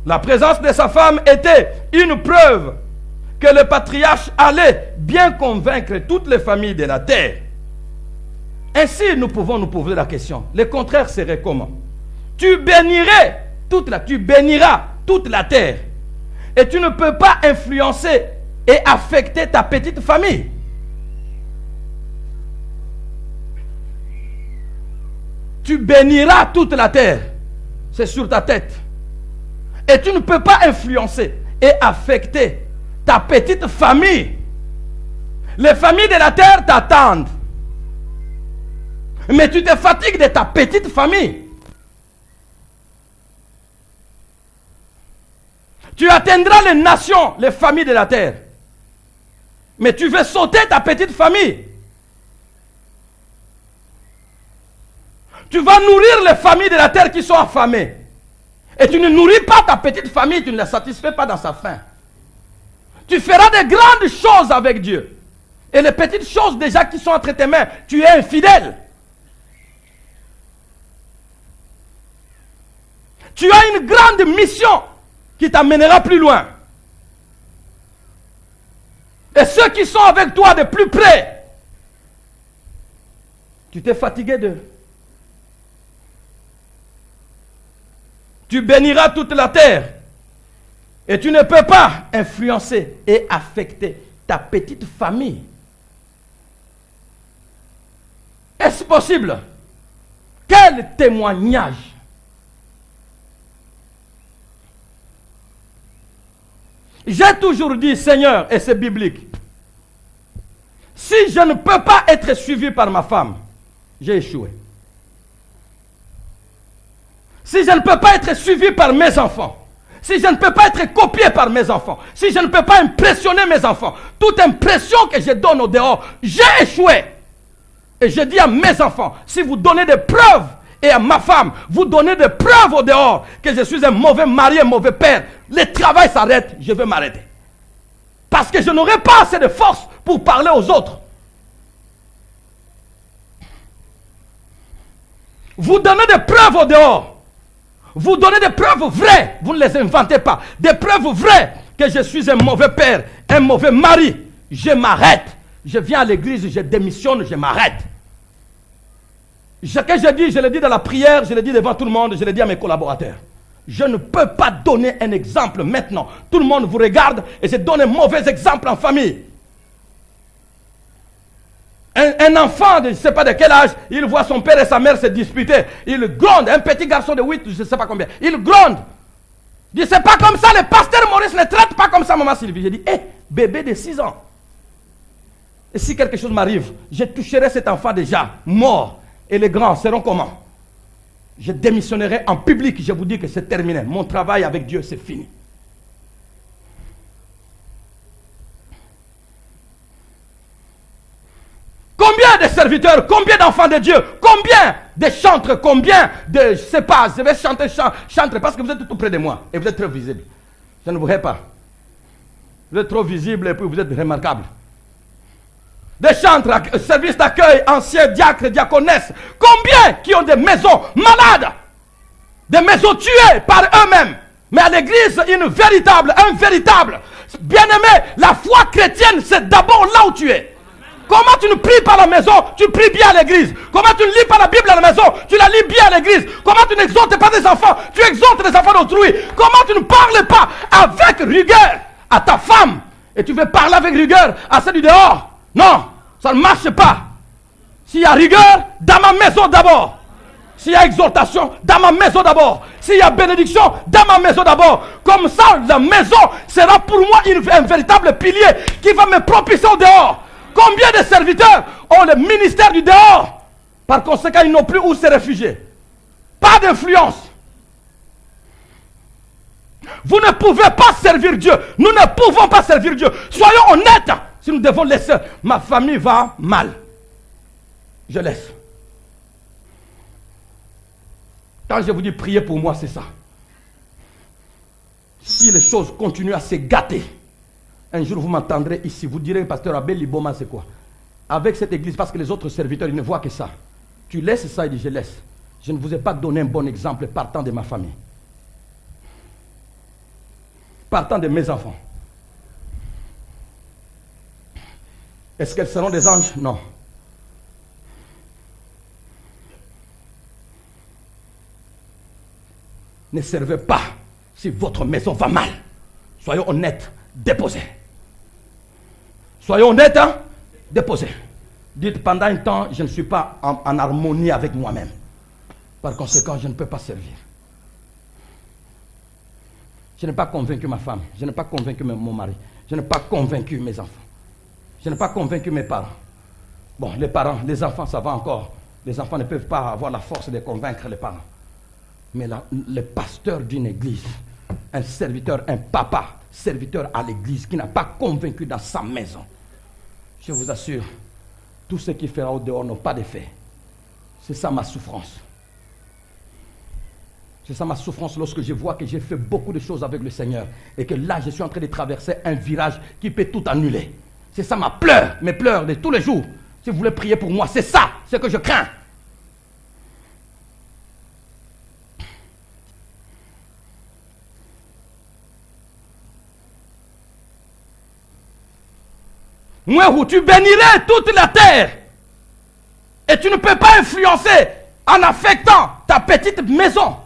La présence de sa femme était une preuve que le patriarche allait bien convaincre toutes les familles de la terre. Ainsi, nous pouvons nous poser la question. Le contraire serait comment? Tu béniras toute la terre. Et tu ne peux pas influencer et affecter ta petite famille. Tu béniras toute la terre. C'est sur ta tête. Et tu ne peux pas influencer et affecter ta petite famille. Les familles de la terre t'attendent. Mais tu te fatigues de ta petite famille. Tu atteindras les nations, les familles de la terre. Mais tu veux sauter ta petite famille. Tu vas nourrir les familles de la terre qui sont affamées. et tu ne nourris pas ta petite famille, tu ne la satisfais pas dans sa faim. Tu feras de grandes choses avec Dieu. Et les petites choses déjà qui sont entre tes mains, tu es infidèle. Tu as une grande mission qui t'amènera plus loin. Et ceux qui sont avec toi de plus près, tu t'es fatigué d'eux. Tu béniras toute la terre. Et tu ne peux pas influencer et affecter ta petite famille. Est-ce possible? Quel témoignage! J'ai toujours dit, Seigneur, et c'est biblique, si je ne peux pas être suivi par ma femme, j'ai échoué. Si je ne peux pas être suivi par mes enfants, si je ne peux pas être copié par mes enfants, si je ne peux pas impressionner mes enfants, toute impression que je donne au dehors, j'ai échoué. Et je dis à mes enfants, si vous donnez des preuves, et à ma femme, vous donnez des preuves au dehors que je suis un mauvais mari, un mauvais père, le travail s'arrête, je vais m'arrêter. Parce que je n'aurai pas assez de force pour parler aux autres. Vous donnez des preuves au dehors. Vous donnez des preuves vraies, vous ne les inventez pas. Des preuves vraies que je suis un mauvais père, un mauvais mari. Je m'arrête. Je viens à l'église, je démissionne, je m'arrête. Ce que je dis, je le dis dans la prière, je le dis devant tout le monde, je le dis à mes collaborateurs. Je ne peux pas donner un exemple maintenant. Tout le monde vous regarde et je donne un mauvais exemple en famille. Un enfant de je ne sais pas de quel âge, il voit son père et sa mère se disputer. Il gronde, un petit garçon de 8, je ne sais pas combien. Il gronde. Il dit, c'est pas comme ça, le pasteur Maurice ne traite pas comme ça, maman Sylvie. Je dis, hé, bébé de 6 ans. Et si quelque chose m'arrive, je toucherai cet enfant déjà, mort. Et les grands seront comment? Je démissionnerai en public, je vous dis que c'est terminé. Mon travail avec Dieu, c'est fini. Combien de serviteurs, combien d'enfants de Dieu, combien de chantres, combien de, je ne sais pas, je vais chanter parce que vous êtes tout près de moi et vous êtes très visible. Je ne vous verrai pas. Vous êtes trop visible et puis vous êtes remarquable. Des chantres, services d'accueil, anciens diacres, diaconesses, combien qui ont des maisons malades, des maisons tuées par eux-mêmes, mais à l'église, un véritable, bien-aimé, la foi chrétienne, c'est d'abord là où tu es. Comment tu ne pries pas à la maison, tu pries bien à l'église. Comment tu ne lis pas la Bible à la maison, tu la lis bien à l'église. Comment tu n'exhortes pas des enfants, tu exhortes des enfants d'autrui. Comment tu ne parles pas avec rigueur à ta femme, et tu veux parler avec rigueur à celle du dehors? Non, ça ne marche pas. S'il y a rigueur, dans ma maison d'abord. S'il y a exhortation, dans ma maison d'abord. S'il y a bénédiction, dans ma maison d'abord. Comme ça, la maison sera pour moi un véritable pilier qui va me propulser au dehors. Combien de serviteurs ont le ministère du dehors? Par conséquent, ils n'ont plus où se réfugier. Pas d'influence. Vous ne pouvez pas servir Dieu. Nous ne pouvons pas servir Dieu. Soyons honnêtes. Si nous devons laisser, ma famille va mal. Je laisse. Quand je vous dis prier pour moi, c'est ça. Si les choses continuent à se gâter, un jour vous m'entendrez ici, vous direz, pasteur Abel Liboma, c'est quoi? Avec cette église, parce que les autres serviteurs, ils ne voient que ça. Tu laisses ça, il dit, je laisse. Je ne vous ai pas donné un bon exemple partant de ma famille. Partant de mes enfants. Est-ce qu'elles seront des anges? Non. Ne servez pas si votre maison va mal. Soyons honnêtes, déposez. Soyons honnêtes, hein? Déposez. Dites, pendant un temps, je ne suis pas en harmonie avec moi-même. Par conséquent, je ne peux pas servir. Je n'ai pas convaincu ma femme. Je n'ai pas convaincu mon mari. Je n'ai pas convaincu mes enfants. Je n'ai pas convaincu mes parents. Bon, les parents, les enfants, ça va encore. Les enfants ne peuvent pas avoir la force de convaincre les parents. Mais le pasteur d'une église, un serviteur, un papa, serviteur à l'église, qui n'a pas convaincu dans sa maison, je vous assure, tout ce qu'il fera au dehors n'a pas d'effet. C'est ça ma souffrance. C'est ça ma souffrance lorsque je vois que j'ai fait beaucoup de choses avec le Seigneur et que là, je suis en train de traverser un virage qui peut tout annuler. C'est ça ma pleure, mes pleurs de tous les jours. Si vous voulez prier pour moi, c'est ça, ce que je crains. Moi, où tu bénirais toute la terre et tu ne peux pas influencer en affectant ta petite maison.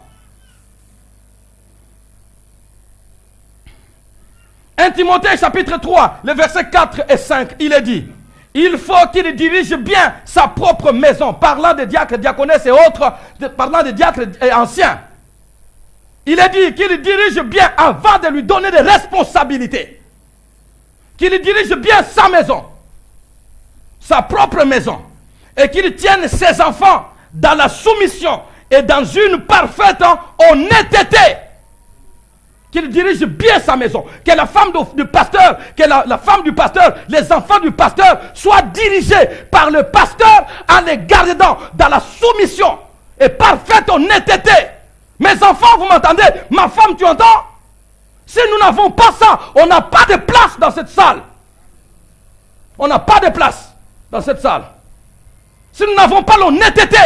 1 Timothée chapitre 3, les versets 4 et 5, il est dit, il faut qu'il dirige bien sa propre maison, parlant des diacres, diaconesses et autres, parlant des diacres et anciens. Il est dit qu'il dirige bien avant de lui donner des responsabilités. Qu'il dirige bien sa maison, sa propre maison, et qu'il tienne ses enfants dans la soumission et dans une parfaite honnêteté. Qu'il dirige bien sa maison, que la femme du pasteur, que la femme du pasteur, les enfants du pasteur soient dirigés par le pasteur en les gardant dans la soumission et parfaite honnêteté. Mes enfants, vous m'entendez? Ma femme, tu entends? Si nous n'avons pas ça, on n'a pas de place dans cette salle. On n'a pas de place dans cette salle. Si nous n'avons pas l'honnêteté,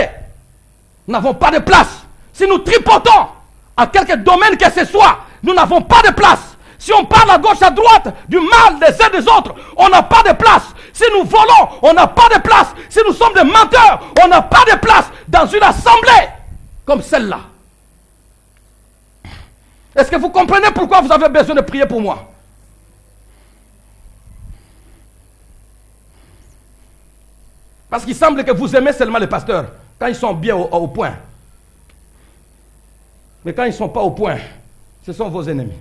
nous n'avons pas de place. Si nous tripotons à quelque domaine que ce soit, nous n'avons pas de place. Si on parle à gauche, à droite, du mal des uns des autres, on n'a pas de place. Si nous volons, on n'a pas de place. Si nous sommes des menteurs, on n'a pas de place dans une assemblée comme celle-là. Est-ce que vous comprenez pourquoi vous avez besoin de prier pour moi? Parce qu'il semble que vous aimez seulement les pasteurs quand ils sont bien au point. Mais quand ils ne sont pas au point, ce sont vos ennemis.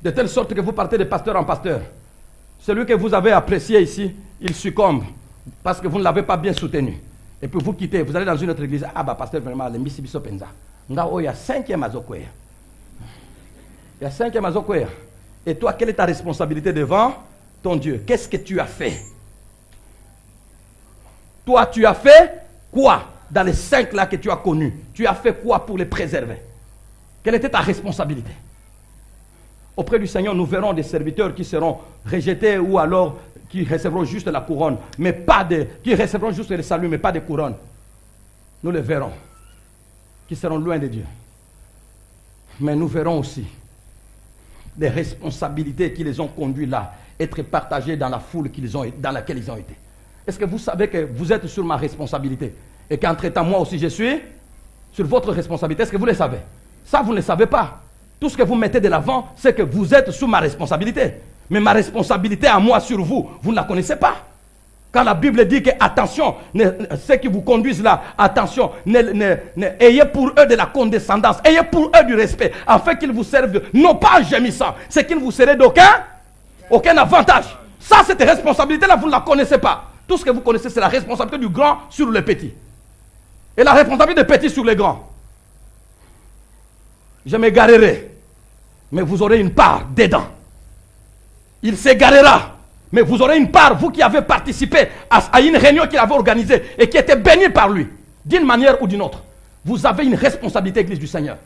De telle sorte que vous partez de pasteur en pasteur. Celui que vous avez apprécié ici, il succombe parce que vous ne l'avez pas bien soutenu. Et puis vous quittez, vous allez dans une autre église. Ah bah pasteur, vraiment, le Misibiso Penza. Il y a 5e Azokwea. Il y a 5e Azokwea. Et toi, quelle est ta responsabilité devant ton Dieu? Qu'est-ce que tu as fait? Toi, tu as fait quoi dans les 5 là que tu as connus? Tu as fait quoi pour les préserver? Quelle était ta responsabilité? Auprès du Seigneur, nous verrons des serviteurs qui seront rejetés ou alors qui recevront juste la couronne, mais pas de, qui recevront juste le salut, mais pas de couronne. Nous les verrons, qui seront loin de Dieu. Mais nous verrons aussi des responsabilités qui les ont conduits là, être partagées dans la foule dans laquelle ils ont été. Est-ce que vous savez que vous êtes sur ma responsabilité et qu'entre-temps, moi aussi, je suis sur votre responsabilité? Est-ce que vous le savez? Ça, vous ne le savez pas. Tout ce que vous mettez de l'avant, c'est que vous êtes sous ma responsabilité. Mais ma responsabilité à moi sur vous, vous ne la connaissez pas. Quand la Bible dit que, attention, ceux qui vous conduisent là, attention, ayez pour eux de la condescendance, ayez pour eux du respect, afin qu'ils vous servent, non pas en gémissant, c'est qu'ils ne vous seraient aucun avantage. Ça, cette responsabilité-là, vous ne la connaissez pas. Tout ce que vous connaissez, c'est la responsabilité du grand sur le petit. Et la responsabilité des petits sur les grands. Je m'égarerai, mais vous aurez une part dedans. Il s'égarera, mais vous aurez une part, vous qui avez participé à une réunion qu'il avait organisée et qui était bénie par lui, d'une manière ou d'une autre. Vous avez une responsabilité, Église du Seigneur.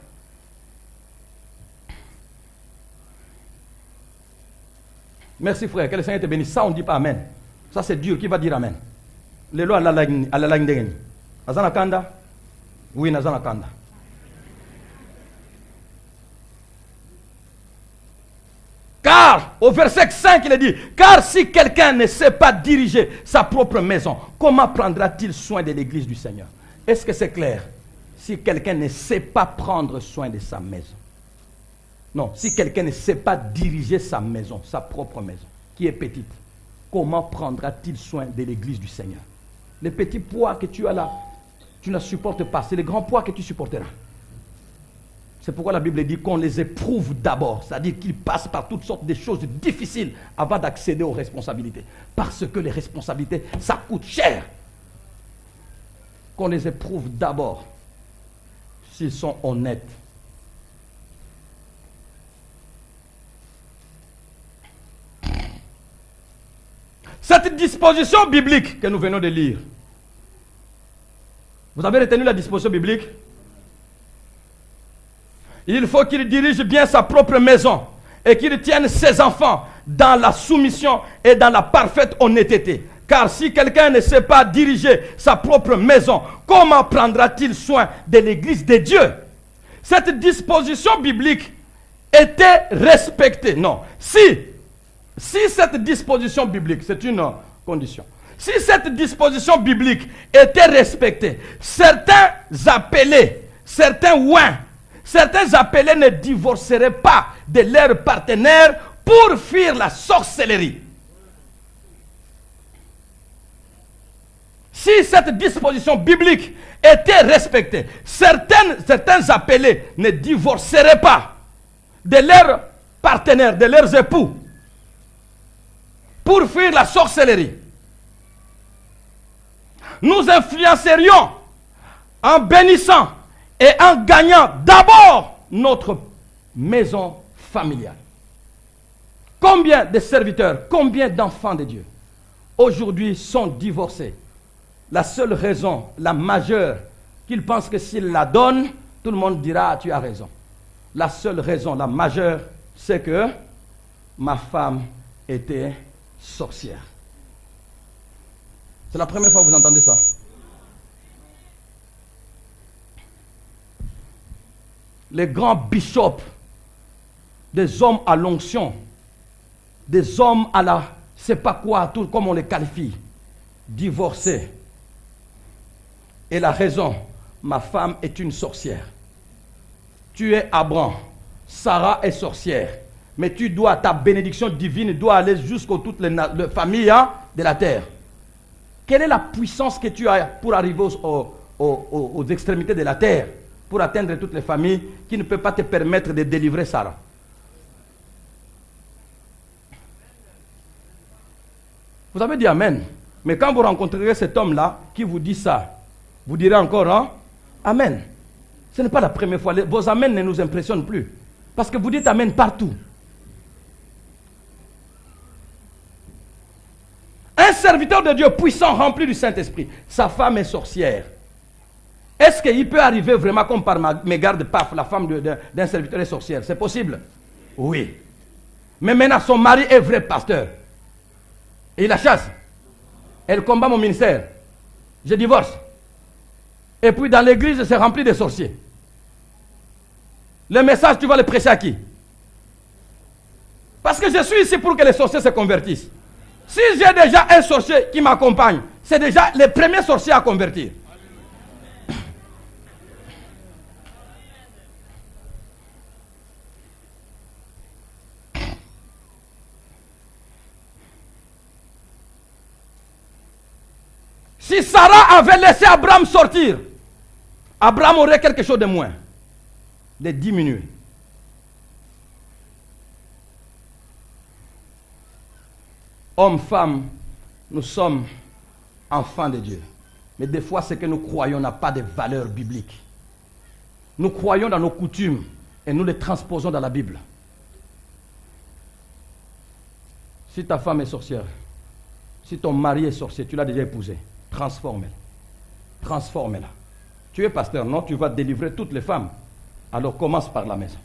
Merci frère, que le Seigneur te bénisse. Ça on ne dit pas Amen. Ça c'est dur, qui va dire Amen? Lelo à la langue de Nazana Kanda? Oui, Nazana Kanda. Car, au verset 5, il est dit, car si quelqu'un ne sait pas diriger sa propre maison, comment prendra-t-il soin de l'église du Seigneur? Est-ce que c'est clair? Si quelqu'un ne sait pas prendre soin de sa maison. Non, si quelqu'un ne sait pas diriger sa maison, sa propre maison, qui est petite, comment prendra-t-il soin de l'église du Seigneur? Les petits poids que tu as là, tu ne supportes pas. C'est les grands poids que tu supporteras. C'est pourquoi la Bible dit qu'on les éprouve d'abord. C'est-à-dire qu'ils passent par toutes sortes de choses difficiles avant d'accéder aux responsabilités. Parce que les responsabilités, ça coûte cher. Qu'on les éprouve d'abord. S'ils sont honnêtes. Cette disposition biblique que nous venons de lire Vous avez retenu la disposition biblique? Il faut qu'il dirige bien sa propre maison et qu'il tienne ses enfants dans la soumission et dans la parfaite honnêteté. Car si quelqu'un ne sait pas diriger sa propre maison, comment prendra-t-il soin de l'église de Dieu? Cette disposition biblique était respectée. Non. Si cette disposition biblique, c'est une condition. Si cette disposition biblique était respectée, certains appelés ne divorceraient pas de leur partenaire pour fuir la sorcellerie. Si cette disposition biblique était respectée, certains appelés ne divorceraient pas de leurs partenaires, de leurs époux, pour fuir la sorcellerie. Nous influencerions en bénissant et en gagnant d'abord notre maison familiale. Combien de serviteurs, combien d'enfants de Dieu aujourd'hui sont divorcés? La seule raison, la majeure, qu'ils pensent que s'ils la donnent, tout le monde dira, tu as raison. La seule raison, la majeure, c'est que ma femme était sorcière. C'est la première fois que vous entendez ça. Les grands bishops, des hommes à l'onction, des hommes à la, je ne sais pas quoi, tout comme on les qualifie, divorcés. Et la raison, ma femme est une sorcière. Tu es Abraham, Sarah est sorcière. Mais tu dois, ta bénédiction divine doit aller jusqu'aux toutes les familles de la terre. Quelle est la puissance que tu as pour arriver aux extrémités de la terre, pour atteindre toutes les familles qui ne peuvent pas te permettre de délivrer Sarah? Vous avez dit Amen. Mais quand vous rencontrerez cet homme-là qui vous dit ça, vous direz encore, hein? Amen. Ce n'est pas la première fois. Vos Amen ne nous impressionnent plus. Parce que vous dites Amen partout. Un serviteur de Dieu puissant, rempli du Saint-Esprit, sa femme est sorcière. Est-ce qu'il peut arriver vraiment comme par mégarde, paf, la femme d'un serviteur est sorcière? C'est possible? Oui. Mais maintenant, son mari est vrai pasteur. Et il la chasse. Elle combat mon ministère. Je divorce. Et puis dans l'église, c'est rempli de sorciers. Le message, tu vas le prêcher à qui? Parce que je suis ici pour que les sorciers se convertissent. Si j'ai déjà un sorcier qui m'accompagne, c'est déjà le premier sorcier à convertir. Si Sarah avait laissé Abraham sortir, Abraham aurait quelque chose de moins, de diminuer. Hommes, femmes, nous sommes enfants de Dieu. Mais des fois, ce que nous croyons n'a pas de valeur biblique. Nous croyons dans nos coutumes et nous les transposons dans la Bible. Si ta femme est sorcière, si ton mari est sorcier, tu l'as déjà épousé, transforme-la. Transforme-la. Tu es pasteur, non? Tu vas délivrer toutes les femmes. Alors commence par la maison.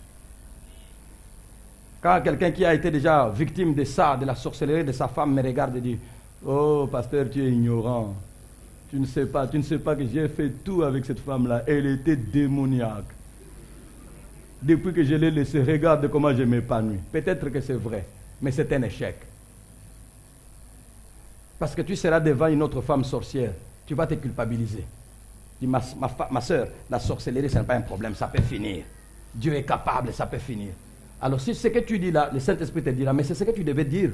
Quand quelqu'un qui a été déjà victime de ça, de la sorcellerie de sa femme, me regarde et dit, oh pasteur, tu es ignorant. Tu ne sais pas que j'ai fait tout avec cette femme-là. Elle était démoniaque. Depuis que je l'ai laissée, regarde comment je m'épanouis. Peut-être que c'est vrai, mais c'est un échec. Parce que tu seras devant une autre femme sorcière, tu vas te culpabiliser. Dis, ma soeur, la sorcellerie, ce n'est pas un problème, ça peut finir. Dieu est capable, ça peut finir. Alors si ce que tu dis là, le Saint-Esprit te dira, mais c'est ce que tu devais dire.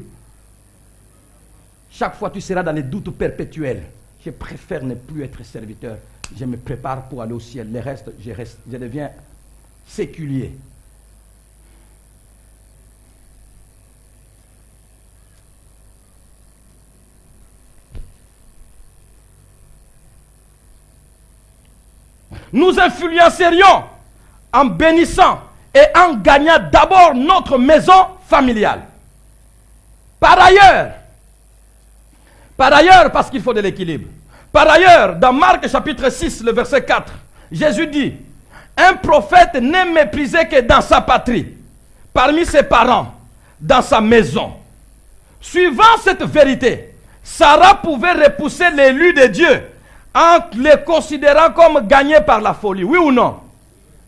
Chaque fois tu seras dans les doutes perpétuels. Je préfère ne plus être serviteur. Je me prépare pour aller au ciel. Le reste, je deviens séculier. Nous influencerions en bénissant et en gagnant d'abord notre maison familiale. Par ailleurs, parce qu'il faut de l'équilibre, Par ailleurs, dans Marc chapitre 6, le verset 4, Jésus dit, un prophète n'est méprisé que dans sa patrie, parmi ses parents, dans sa maison. Suivant cette vérité, Sarah pouvait repousser l'élu de Dieu en les considérant comme gagnés par la folie. Oui ou non?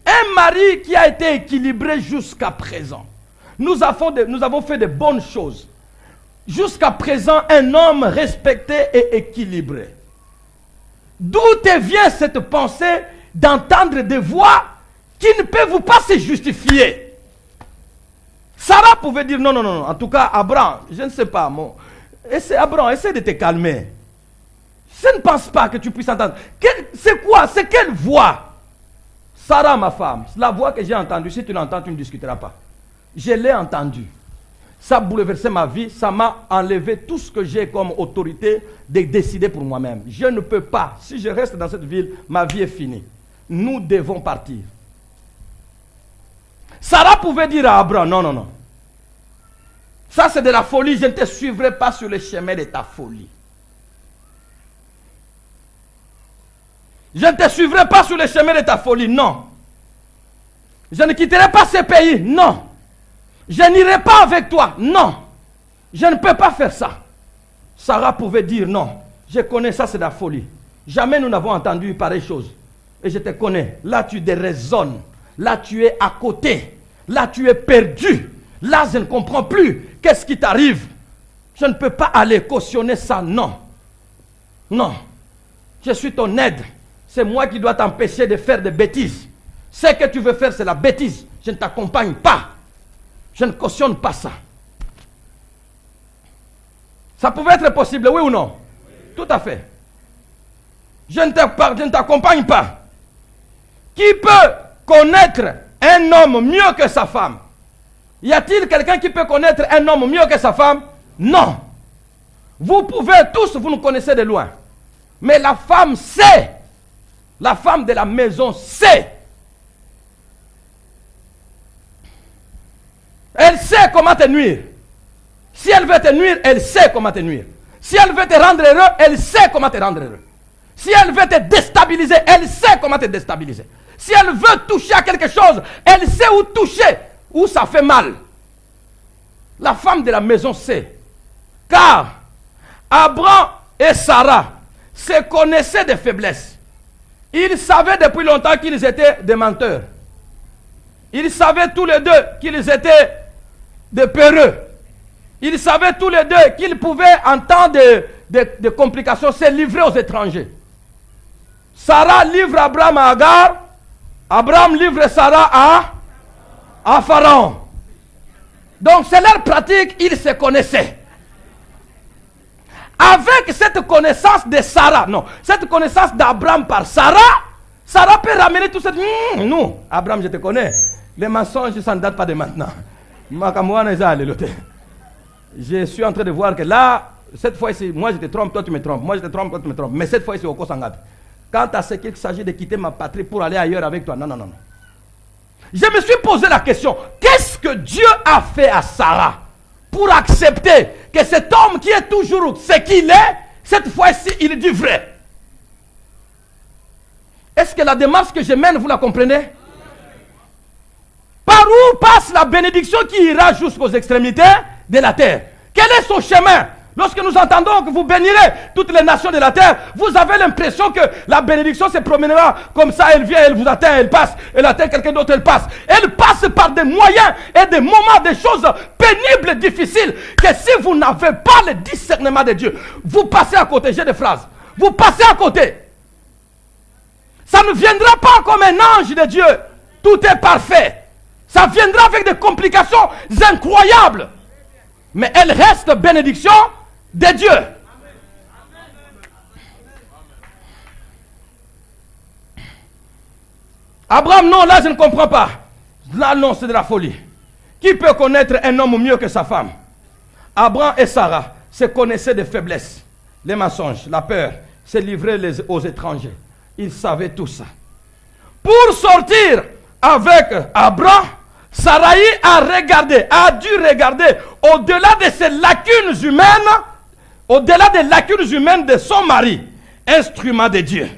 Un mari qui a été équilibré jusqu'à présent. Nous avons fait de bonnes choses. Jusqu'à présent, un homme respecté et équilibré. D'où te vient cette pensée d'entendre des voix qui ne peuvent pas se justifier? Sarah pouvait dire non, non, non. En tout cas, Abraham, je ne sais pas. Abraham, essaie de te calmer. Je ne pense pas que tu puisses entendre. C'est quoi? C'est quelle voix? Sarah, ma femme, la voix que j'ai entendue, si tu l'entends, tu ne discuteras pas. Je l'ai entendue. Ça a bouleversé ma vie, ça m'a enlevé tout ce que j'ai comme autorité de décider pour moi-même. Je ne peux pas. Si je reste dans cette ville, ma vie est finie. Nous devons partir. Sarah pouvait dire à Abraham, non, non, non. Ça c'est de la folie, je ne te suivrai pas sur le chemin de ta folie. Je ne te suivrai pas sur le chemin de ta folie, non. Je ne quitterai pas ce pays, non. Je n'irai pas avec toi, non. Je ne peux pas faire ça. Sarah pouvait dire non. Je connais ça, c'est de la folie. Jamais nous n'avons entendu pareille chose. Et je te connais. Là, tu déraisonnes. Là, tu es à côté. Là, tu es perdu. Là, je ne comprends plus. Qu'est-ce qui t'arrive? Je ne peux pas aller cautionner ça, non. Non. Je suis ton aide. C'est moi qui dois t'empêcher de faire des bêtises. Ce que tu veux faire, c'est la bêtise. Je ne t'accompagne pas. Je ne cautionne pas ça. Ça pouvait être possible, oui ou non? Oui. Tout à fait. Je ne t'accompagne pas. Qui peut connaître un homme mieux que sa femme? Y a-t-il quelqu'un qui peut connaître un homme mieux que sa femme? Non. Vous pouvez tous, vous nous connaissez de loin. Mais la femme sait. La femme de la maison sait. Elle sait comment te nuire. Si elle veut te nuire, elle sait comment te nuire. Si elle veut te rendre heureux, elle sait comment te rendre heureux. Si elle veut te déstabiliser, elle sait comment te déstabiliser. Si elle veut toucher à quelque chose, elle sait où toucher, où ça fait mal. La femme de la maison sait. Car Abraham et Sarah se connaissaient des faiblesses. Ils savaient depuis longtemps qu'ils étaient des menteurs. Ils savaient tous les deux qu'ils étaient des peureux. Ils savaient tous les deux qu'ils pouvaient, en temps de complications, se livrer aux étrangers. Sarah livre Abraham à Agar. Abraham livre Sarah à Pharaon. Donc c'est leur pratique, ils se connaissaient. Avec cette connaissance de Sarah, non, cette connaissance d'Abraham par Sarah, Sarah peut ramener tout ça. Nous, Abraham, je te connais. Les mensonges, ça ne date pas de maintenant. Je suis en train de voir que là, cette fois-ci, moi je te trompe, toi tu me trompes. Moi je te trompe, toi tu me trompes. Mais cette fois-ci, au Kosangat. Quant à ce qu'il s'agit de quitter ma patrie pour aller ailleurs avec toi, non, non, non. Je me suis posé la question, qu'est-ce que Dieu a fait à Sarah pour accepter que cet homme qui est toujours ce qu'il est, cette fois-ci, il dit vrai? Est-ce que la démarche que je mène, vous la comprenez? Par où passe la bénédiction qui ira jusqu'aux extrémités de la terre? Quel est son chemin? Lorsque nous entendons que vous bénirez toutes les nations de la terre, vous avez l'impression que la bénédiction se promènera comme ça, elle vient, elle vous atteint, elle passe, elle atteint quelqu'un d'autre, elle passe. Elle passe par des moyens et des moments, des choses pénibles, difficiles, que si vous n'avez pas le discernement de Dieu, vous passez à côté. J'ai des phrases. Vous passez à côté. Ça ne viendra pas comme un ange de Dieu. Tout est parfait. Ça viendra avec des complications incroyables. Mais elle reste bénédiction de Dieu. Abraham, non, là je ne comprends pas. Là non, c'est de la folie. Qui peut connaître un homme mieux que sa femme? Abraham et Sarah se connaissaient des faiblesses, les mensonges, la peur, se livrer aux étrangers. Ils savaient tout ça. Pour sortir avec Abraham, Sarai a dû regarder au-delà de ses lacunes humaines, au-delà des lacunes humaines de son mari. instrument de Dieu.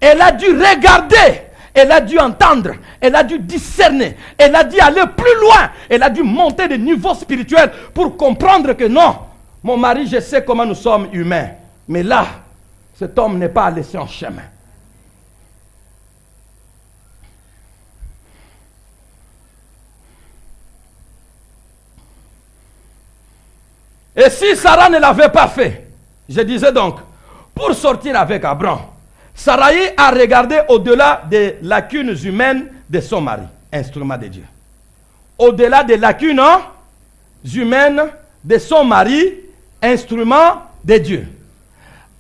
Elle a dû regarder, elle a dû entendre, elle a dû discerner, elle a dû aller plus loin, elle a dû monter de niveau spirituel pour comprendre que non, mon mari, je sais comment nous sommes humains, mais là, cet homme n'est pas laissé en chemin. Et si Sarah ne l'avait pas fait, je disais donc, pour sortir avec Abraham, Sarai a regardé au-delà des lacunes humaines de son mari, instrument de Dieu. Au-delà des lacunes humaines de son mari, instrument de Dieu.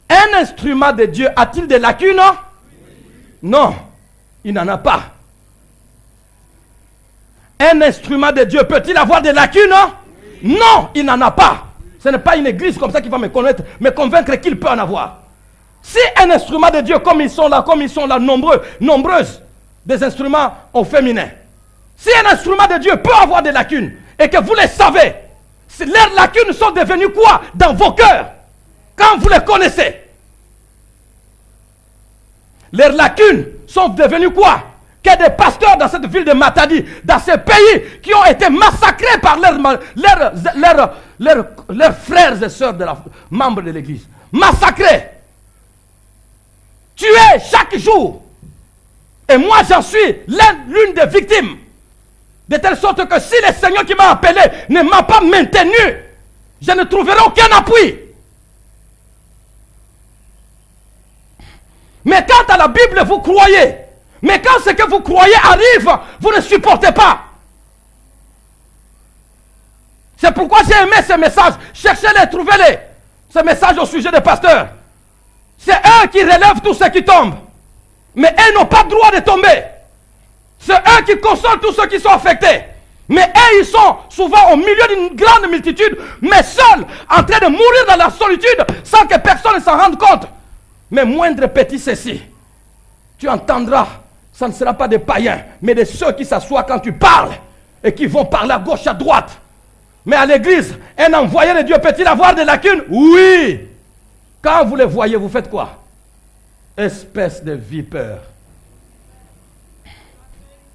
Un instrument de Dieu a-t-il des lacunes? Non, il n'en a pas. Un instrument de Dieu peut-il avoir des lacunes? Non, il n'en a pas. Ce n'est pas une église comme ça qui va me connaître, me convaincre qu'il peut en avoir. Si un instrument de Dieu, comme ils sont là, nombreuses, des instruments au féminin. Si un instrument de Dieu peut avoir des lacunes, et que vous les savez, si leurs lacunes sont devenues quoi dans vos cœurs, quand vous les connaissez? Leurs lacunes sont devenues quoi? Que des pasteurs dans cette ville de Matadi, dans ce pays, qui ont été massacrés par leurs frères et sœurs membres de l'église. Massacrés. Tués chaque jour. Et moi, j'en suis l'une des victimes. De telle sorte que si le Seigneur qui m'a appelé ne m'a pas maintenu, je ne trouverai aucun appui. Mais quand à la Bible vous croyez, mais quand ce que vous croyez arrive, vous ne supportez pas. C'est pourquoi j'ai aimé ce message. Cherchez-les, trouvez-les. Ce message au sujet des pasteurs. C'est eux qui relèvent tous ceux qui tombent. Mais eux n'ont pas le droit de tomber. C'est eux qui consolent tous ceux qui sont affectés. Mais eux, ils sont souvent au milieu d'une grande multitude, mais seuls, en train de mourir dans la solitude, sans que personne ne s'en rende compte. Mais moindre petit ceci, tu entendras, ça ne sera pas des païens, mais de ceux qui s'assoient quand tu parles, et qui vont parler à gauche, à droite. Mais à l'église, un envoyé de Dieu peut-il avoir des lacunes? Oui. Quand vous les voyez, vous faites quoi? Espèce de vipère.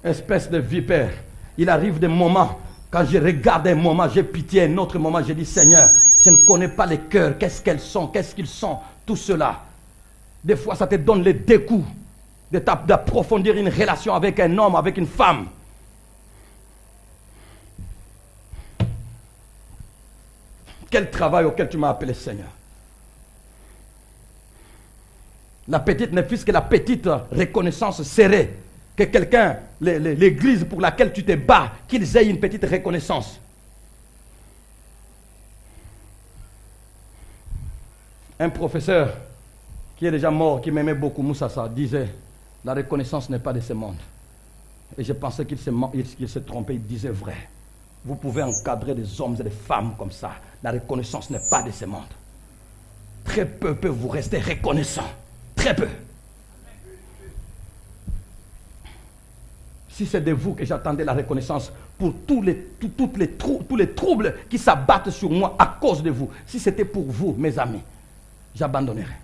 Espèce de vipère. Il arrive des moments, quand je regarde un moment, j'ai pitié, un autre moment, je dis Seigneur, je ne connais pas les cœurs, qu'est-ce qu'elles sont, qu'est-ce qu'ils sont, tout cela. Des fois, ça te donne les dégoûts d'approfondir une relation avec un homme, avec une femme. Quel travail auquel tu m'as appelé, Seigneur. La petite, ne fût-ce que la petite reconnaissance serrée, que quelqu'un, l'église pour laquelle tu te bats, qu'ils aient une petite reconnaissance. Un professeur qui est déjà mort, qui m'aimait beaucoup, Moussassa, disait, la reconnaissance n'est pas de ce monde. Et je pensais qu'il se trompait, il disait vrai. Vous pouvez encadrer des hommes et des femmes comme ça. La reconnaissance n'est pas de ce monde. Très peu peuvent vous rester reconnaissants. Très peu. Si c'est de vous que j'attendais la reconnaissance pour tous les troubles qui s'abattent sur moi à cause de vous, si c'était pour vous, mes amis, j'abandonnerais.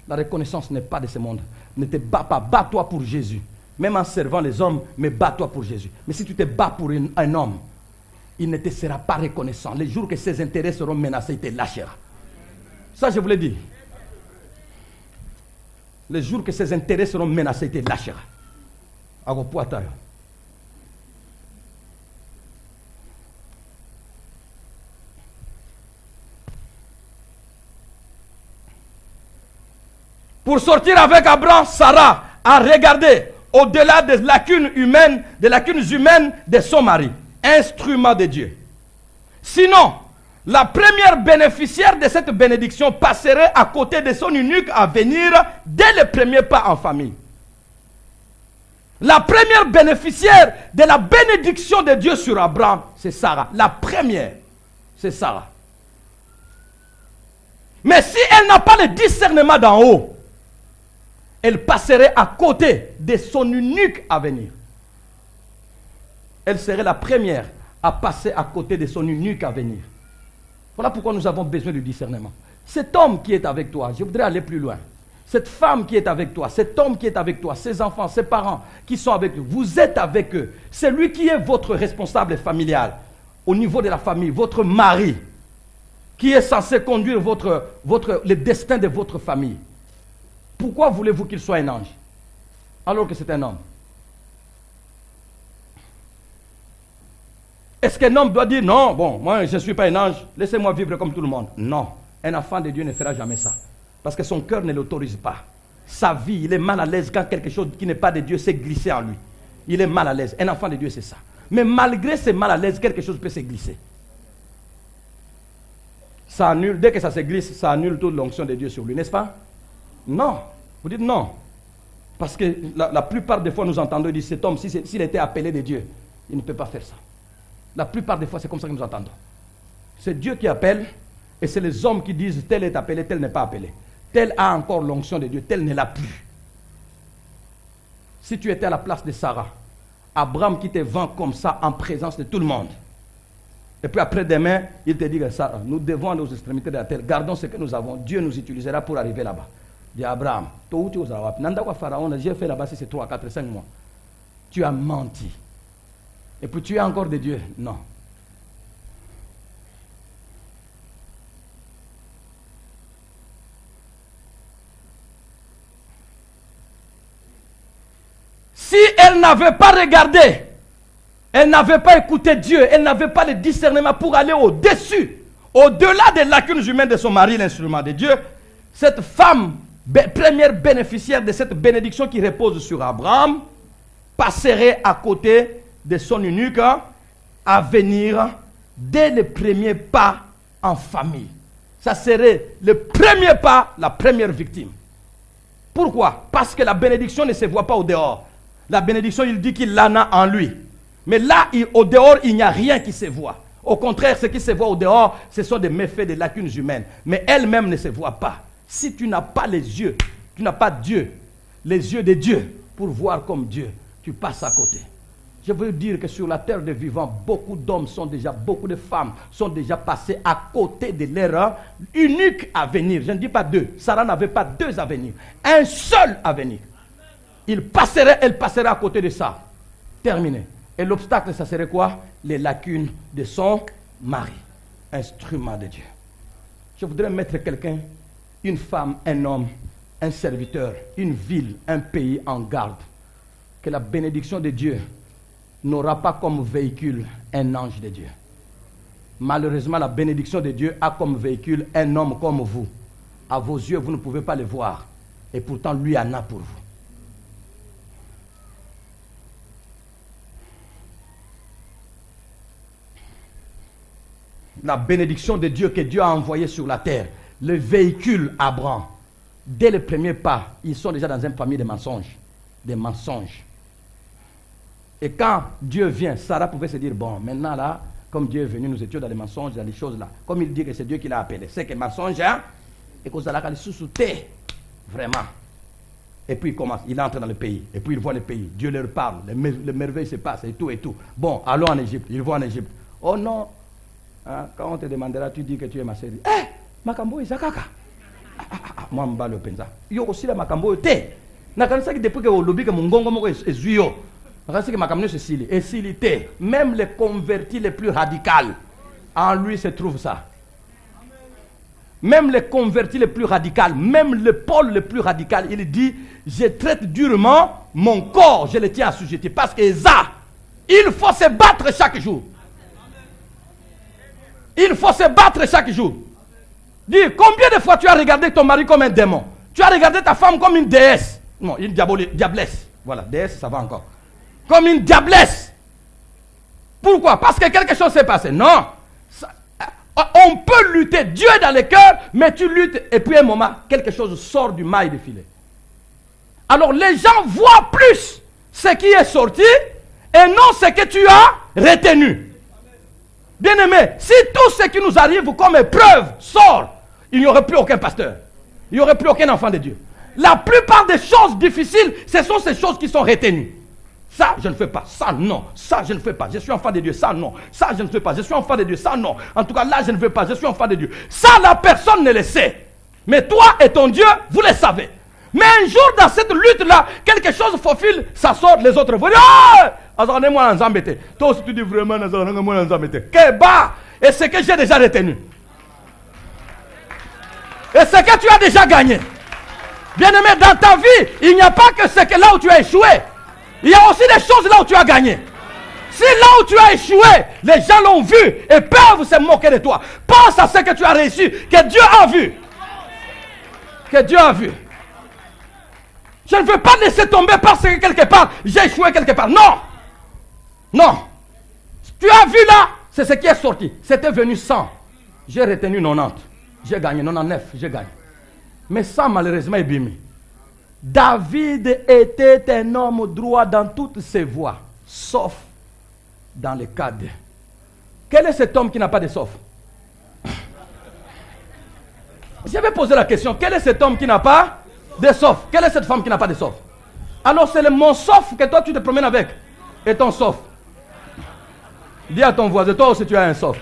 La reconnaissance n'est pas de ce monde. Ne te bats pas, bats-toi pour Jésus. Même en servant les hommes, mais bats-toi pour Jésus. Mais si tu te bats pour un homme, il ne te sera pas reconnaissant. Les jours que ses intérêts seront menacés, il te lâchera. Ça, je vous l'ai dit. Les jours que ses intérêts seront menacés, il te lâchera. Pour sortir avec Abraham, Sarah a regardé au-delà des lacunes humaines, de son mari. Instrument de Dieu. Sinon, la première bénéficiaire de cette bénédiction passerait à côté de son eunuque à venir dès le premier pas en famille. La première bénéficiaire de la bénédiction de Dieu sur Abraham, c'est Sarah. La première, c'est Sarah. Mais si elle n'a pas le discernement d'en haut, elle passerait à côté de son eunuque à venir. Elle serait la première à passer à côté de son eunuque à venir. Voilà pourquoi nous avons besoin du discernement. Cet homme qui est avec toi, je voudrais aller plus loin. Cette femme qui est avec toi, cet homme qui est avec toi, ses enfants, ses parents qui sont avec vous, vous êtes avec eux. C'est lui qui est votre responsable familial au niveau de la famille, votre mari, qui est censé conduire le destin de votre famille. Pourquoi voulez-vous qu'il soit un ange alors que c'est un homme? Est-ce qu'un homme doit dire non, bon, moi je ne suis pas un ange, laissez-moi vivre comme tout le monde? Non, un enfant de Dieu ne fera jamais ça. Parce que son cœur ne l'autorise pas. Sa vie, il est mal à l'aise quand quelque chose qui n'est pas de Dieu s'est glissé en lui. Il est mal à l'aise. Un enfant de Dieu, c'est ça. Mais malgré ce mal à l'aise, quelque chose peut se glisser. Ça annule, dès que ça se glisse, ça annule toute l'onction de Dieu sur lui, n'est-ce pas? Non. Vous dites non. Parce que la plupart des fois, nous entendons dire cet homme, s'il était appelé de Dieu, il ne peut pas faire ça. La plupart des fois, c'est comme ça que nous entendons. C'est Dieu qui appelle, et c'est les hommes qui disent tel est appelé, tel n'est pas appelé. Tel a encore l'onction de Dieu, tel ne l'a plus. Si tu étais à la place de Sarah, Abraham qui te vend comme ça en présence de tout le monde, et puis après demain, il te dit que Sarah, nous devons à nos extrémités de la terre, gardons ce que nous avons, Dieu nous utilisera pour arriver là-bas. Dit Abraham, j'ai fait là-bas si c'est 3, 4, 5 mois. Tu as menti. Et puis tu es encore de Dieu. Non. Si elle n'avait pas regardé, elle n'avait pas écouté Dieu, elle n'avait pas le discernement pour aller au-dessus, au-delà des lacunes humaines de son mari, l'instrument de Dieu, cette femme, première bénéficiaire de cette bénédiction qui repose sur Abraham, passerait à côté de son eunuque à venir dès le premier pas en famille. Ça serait le premier pas, la première victime. Pourquoi? Parce que la bénédiction ne se voit pas au dehors. La bénédiction, il dit qu'il en a en lui. Mais là, au dehors, il n'y a rien qui se voit. Au contraire, ce qui se voit au dehors, ce sont des méfaits, des lacunes humaines. Mais elle-même ne se voit pas. Si tu n'as pas les yeux, tu n'as pas Dieu, les yeux de Dieu, pour voir comme Dieu, tu passes à côté. Je veux dire que sur la terre des vivants, beaucoup d'hommes beaucoup de femmes sont déjà passés à côté de leur unique avenir. Je ne dis pas deux. Sarah n'avait pas deux avenirs. Un seul avenir. Elle passerait à côté de ça. Terminé. Et l'obstacle, ça serait quoi? Les lacunes de son mari. Instrument de Dieu. Je voudrais mettre quelqu'un, une femme, un homme, un serviteur, une ville, un pays en garde. Que la bénédiction de Dieu n'aura pas comme véhicule un ange de Dieu. Malheureusement, la bénédiction de Dieu a comme véhicule un homme comme vous. À vos yeux, vous ne pouvez pas le voir. Et pourtant, lui en a pour vous. La bénédiction de Dieu que Dieu a envoyée sur la terre, le véhicule Abraham, dès le premier pas, ils sont déjà dans une famille de mensonges. Des mensonges. Et quand Dieu vient, Sarah pouvait se dire, bon, maintenant là, comme Dieu est venu, nous étions dans les mensonges, dans les choses là. Comme il dit que c'est Dieu qui l'a appelé. C'est que mensonge, hein? Et qu'on s'allait sous-souter. Vraiment. Et puis il commence, il entre dans le pays. Et puis il voit le pays. Dieu leur parle. Les merveilles se passent et tout et tout. Bon, allons en Égypte. Il voit en Égypte. Oh non. Hein, quand on te demandera, tu dis que tu es ma série. Eh, Makambo Isakaka. Moi, je me le pensa. Yo aussi la Makambo te. Nakanisa qui depuis que au lobby que mon gongo moko est zuyo. Nakanisa que Makambo c'est sili. Et sili te. Même les convertis les plus radicaux, en lui se trouve ça. Même les convertis les plus radicaux, même le Paul le plus radical, il dit, je traite durement mon corps, je le tiens assujetti. Parce que ça, il faut se battre chaque jour. Il faut se battre chaque jour. Dis, combien de fois tu as regardé ton mari comme un démon? Tu as regardé ta femme comme une déesse? Non, une diablesse. Voilà, déesse, ça va encore. Comme une diablesse. Pourquoi? Parce que quelque chose s'est passé. Non. On peut lutter. Dieu est dans le cœur, mais tu luttes et puis à un moment, quelque chose sort du maille de filet. Alors les gens voient plus ce qui est sorti et non ce que tu as retenu. Bien-aimé, si tout ce qui nous arrive comme épreuve sort, il n'y aurait plus aucun pasteur. Il n'y aurait plus aucun enfant de Dieu. La plupart des choses difficiles, ce sont ces choses qui sont retenues. Ça, je ne fais pas. Ça, non. Ça, je ne fais pas. Je suis enfant de Dieu. Ça, non. Ça, je ne fais pas. Je suis enfant de Dieu. Ça, non. En tout cas, là, je ne veux pas. Je suis enfant de Dieu. Ça, la personne ne le sait. Mais toi et ton Dieu, vous le savez. Mais un jour, dans cette lutte-là, quelque chose faufile, ça sort, les autres vont dire, ah, moi en embêté. Toi aussi, tu dis vraiment, moi en embêté. Que bas! Et c'est que j'ai déjà retenu. Et c'est que tu as déjà gagné. Bien-aimé, dans ta vie, il n'y a pas que ce que là où tu as échoué. Il y a aussi des choses là où tu as gagné. Si là où tu as échoué, les gens l'ont vu et peuvent se moquer de toi, pense à ce que tu as réussi, que Dieu a vu. Que Dieu a vu. Je ne veux pas laisser tomber parce que quelque part, j'ai échoué quelque part. Non. Non. Tu as vu là, c'est ce qui est sorti. C'était venu 100. J'ai retenu 90. J'ai gagné 99, j'ai gagné. Mais 100 malheureusement est bimé. David était un homme droit dans toutes ses voies, sauf dans le cadre. Quel est cet homme qui n'a pas de sauf? Je vais poser la question, quel est cet homme qui n'a pas de sauf? Quelle est cette femme qui n'a pas de sauf? Alors c'est mon sauf que toi tu te promènes avec. Et ton sauf. Dis à ton voisin, toi aussi tu as un sauf.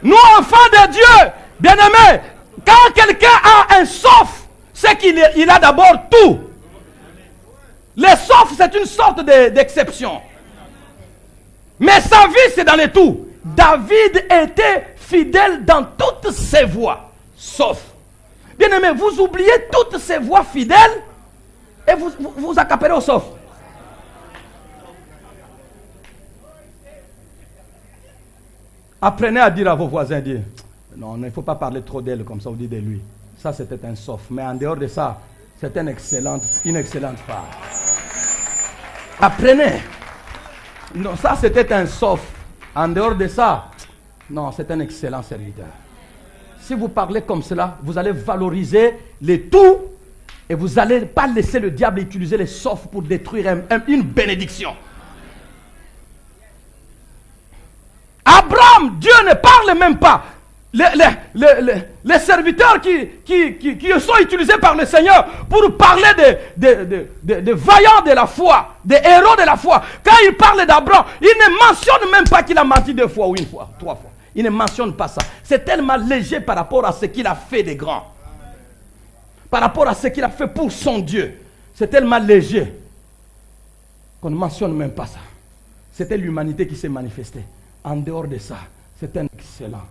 Nous, enfants de Dieu, bien-aimés, quand quelqu'un a un sauf, c'est qu'il a d'abord tout. Le sauf, c'est une sorte d'exception. Mais sa vie, c'est dans les tout. David était fidèle dans toutes ses voies, sauf. Bien-aimés, vous oubliez toutes ces voies fidèles et vous accaparez au sauf. Apprenez à dire à vos voisins, dire, non, il ne faut pas parler trop d'elle comme ça, vous dites de lui. Ça, c'était un sauf. Mais en dehors de ça, c'est une excellente femme. Apprenez. Non, ça, c'était un sauf. En dehors de ça, non, c'est un excellent serviteur. Si vous parlez comme cela, vous allez valoriser les tout et vous n'allez pas laisser le diable utiliser les saufs pour détruire une bénédiction. Abraham, Dieu ne parle même pas. Les serviteurs qui sont utilisés par le Seigneur pour parler des vaillants de la foi, des héros de la foi. Quand il parle d'Abraham, il ne mentionne même pas qu'il a menti 2 fois ou 1 fois, 3 fois. Il ne mentionne pas ça. C'est tellement léger par rapport à ce qu'il a fait de grand. Par rapport à ce qu'il a fait pour son Dieu. C'est tellement léger qu'on ne mentionne même pas ça. C'était l'humanité qui s'est manifestée. En dehors de ça, c'est un excellent.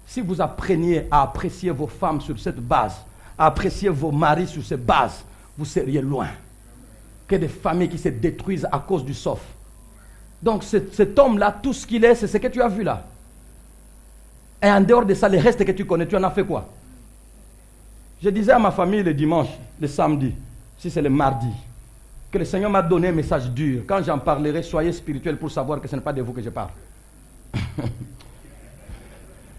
Si vous appreniez à apprécier vos femmes sur cette base, à apprécier vos maris sur cette base, vous seriez loin. Que des familles qui se détruisent à cause du sauf. Donc cet homme-là, tout ce qu'il est, c'est ce que tu as vu là. Et en dehors de ça, le reste que tu connais, tu en as fait quoi? Je disais à ma famille le dimanche, le samedi, si c'est le mardi, que le Seigneur m'a donné un message dur. Quand j'en parlerai, soyez spirituels pour savoir que ce n'est pas de vous que je parle.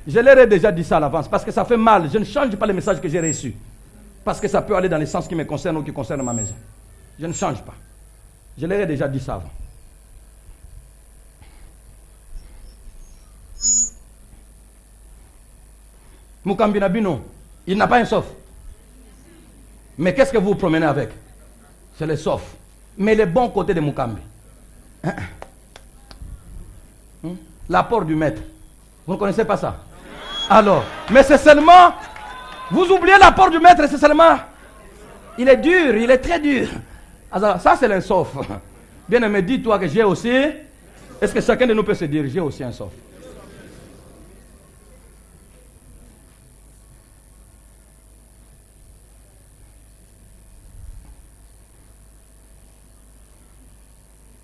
Je leur ai déjà dit ça à l'avance, parce que ça fait mal. Je ne change pas le message que j'ai reçu. Parce que ça peut aller dans les sens qui me concernent ou qui concernent ma maison. Je ne change pas. Je leur ai déjà dit ça avant. Mukambi Nabino, il n'a pas un sauf. Mais qu'est-ce que vous vous promenez avec? C'est le sauf. Mais le bon côté de Mukambi. L'apport du maître. Vous ne connaissez pas ça? Alors, mais c'est seulement, vous oubliez l'apport du maître, c'est seulement, il est dur, il est très dur. Alors, ça c'est un sauf. Bien aimé, dis-toi que j'ai aussi, est-ce que chacun de nous peut se dire, j'ai aussi un sauf?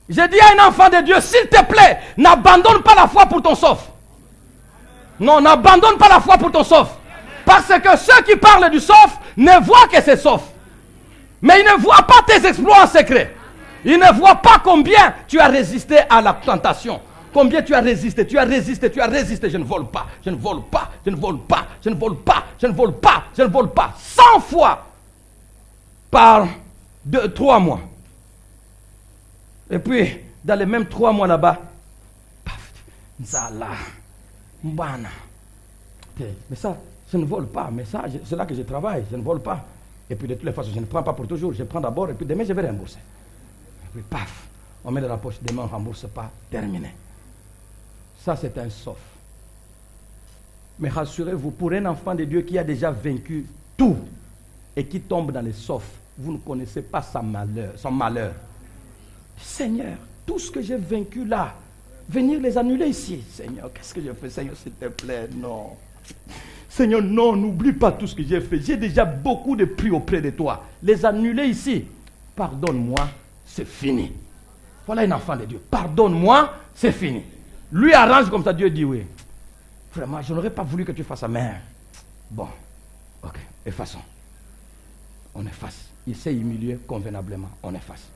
J'ai dit à un enfant de Dieu, s'il te plaît, n'abandonne pas la foi pour ton sauf. Non, n'abandonne pas la foi pour ton sauf. Parce que ceux qui parlent du sauf ne voient que c'est sauf. Mais ils ne voient pas tes exploits en secret. Ils ne voient pas combien tu as résisté à la tentation. Combien tu as résisté, tu as résisté, tu as résisté. Je ne vole pas, je ne vole pas, je ne vole pas, je ne vole pas, je ne vole pas, je ne vole pas. 100 fois par 3 mois. Et puis, dans les mêmes 3 mois là-bas, paf, Nzala, Mbana. Mais ça Je ne vole pas, mais ça, c'est là que je travaille. Je ne vole pas. Et puis de toutes les façons, je ne prends pas pour toujours. Je prends d'abord et puis demain, je vais rembourser. Et puis paf, on met dans la poche, demain, on ne rembourse pas. Terminé. Ça, c'est un sauf. Mais rassurez-vous, pour un enfant de Dieu qui a déjà vaincu tout et qui tombe dans les saufs, vous ne connaissez pas son malheur. Seigneur, tout ce que j'ai vaincu là, venir les annuler ici. Seigneur, qu'est-ce que je fais? Seigneur, s'il te plaît, non. Seigneur, non, n'oublie pas tout ce que j'ai fait. J'ai déjà beaucoup de prix auprès de toi. Les annuler ici, pardonne-moi, c'est fini. Voilà un enfant de Dieu. Pardonne-moi, c'est fini. Lui arrange comme ça, Dieu dit oui. Vraiment, je n'aurais pas voulu que tu fasses ça, mais bon, ok, effaçons. On efface. Il s'est humilié convenablement, on efface.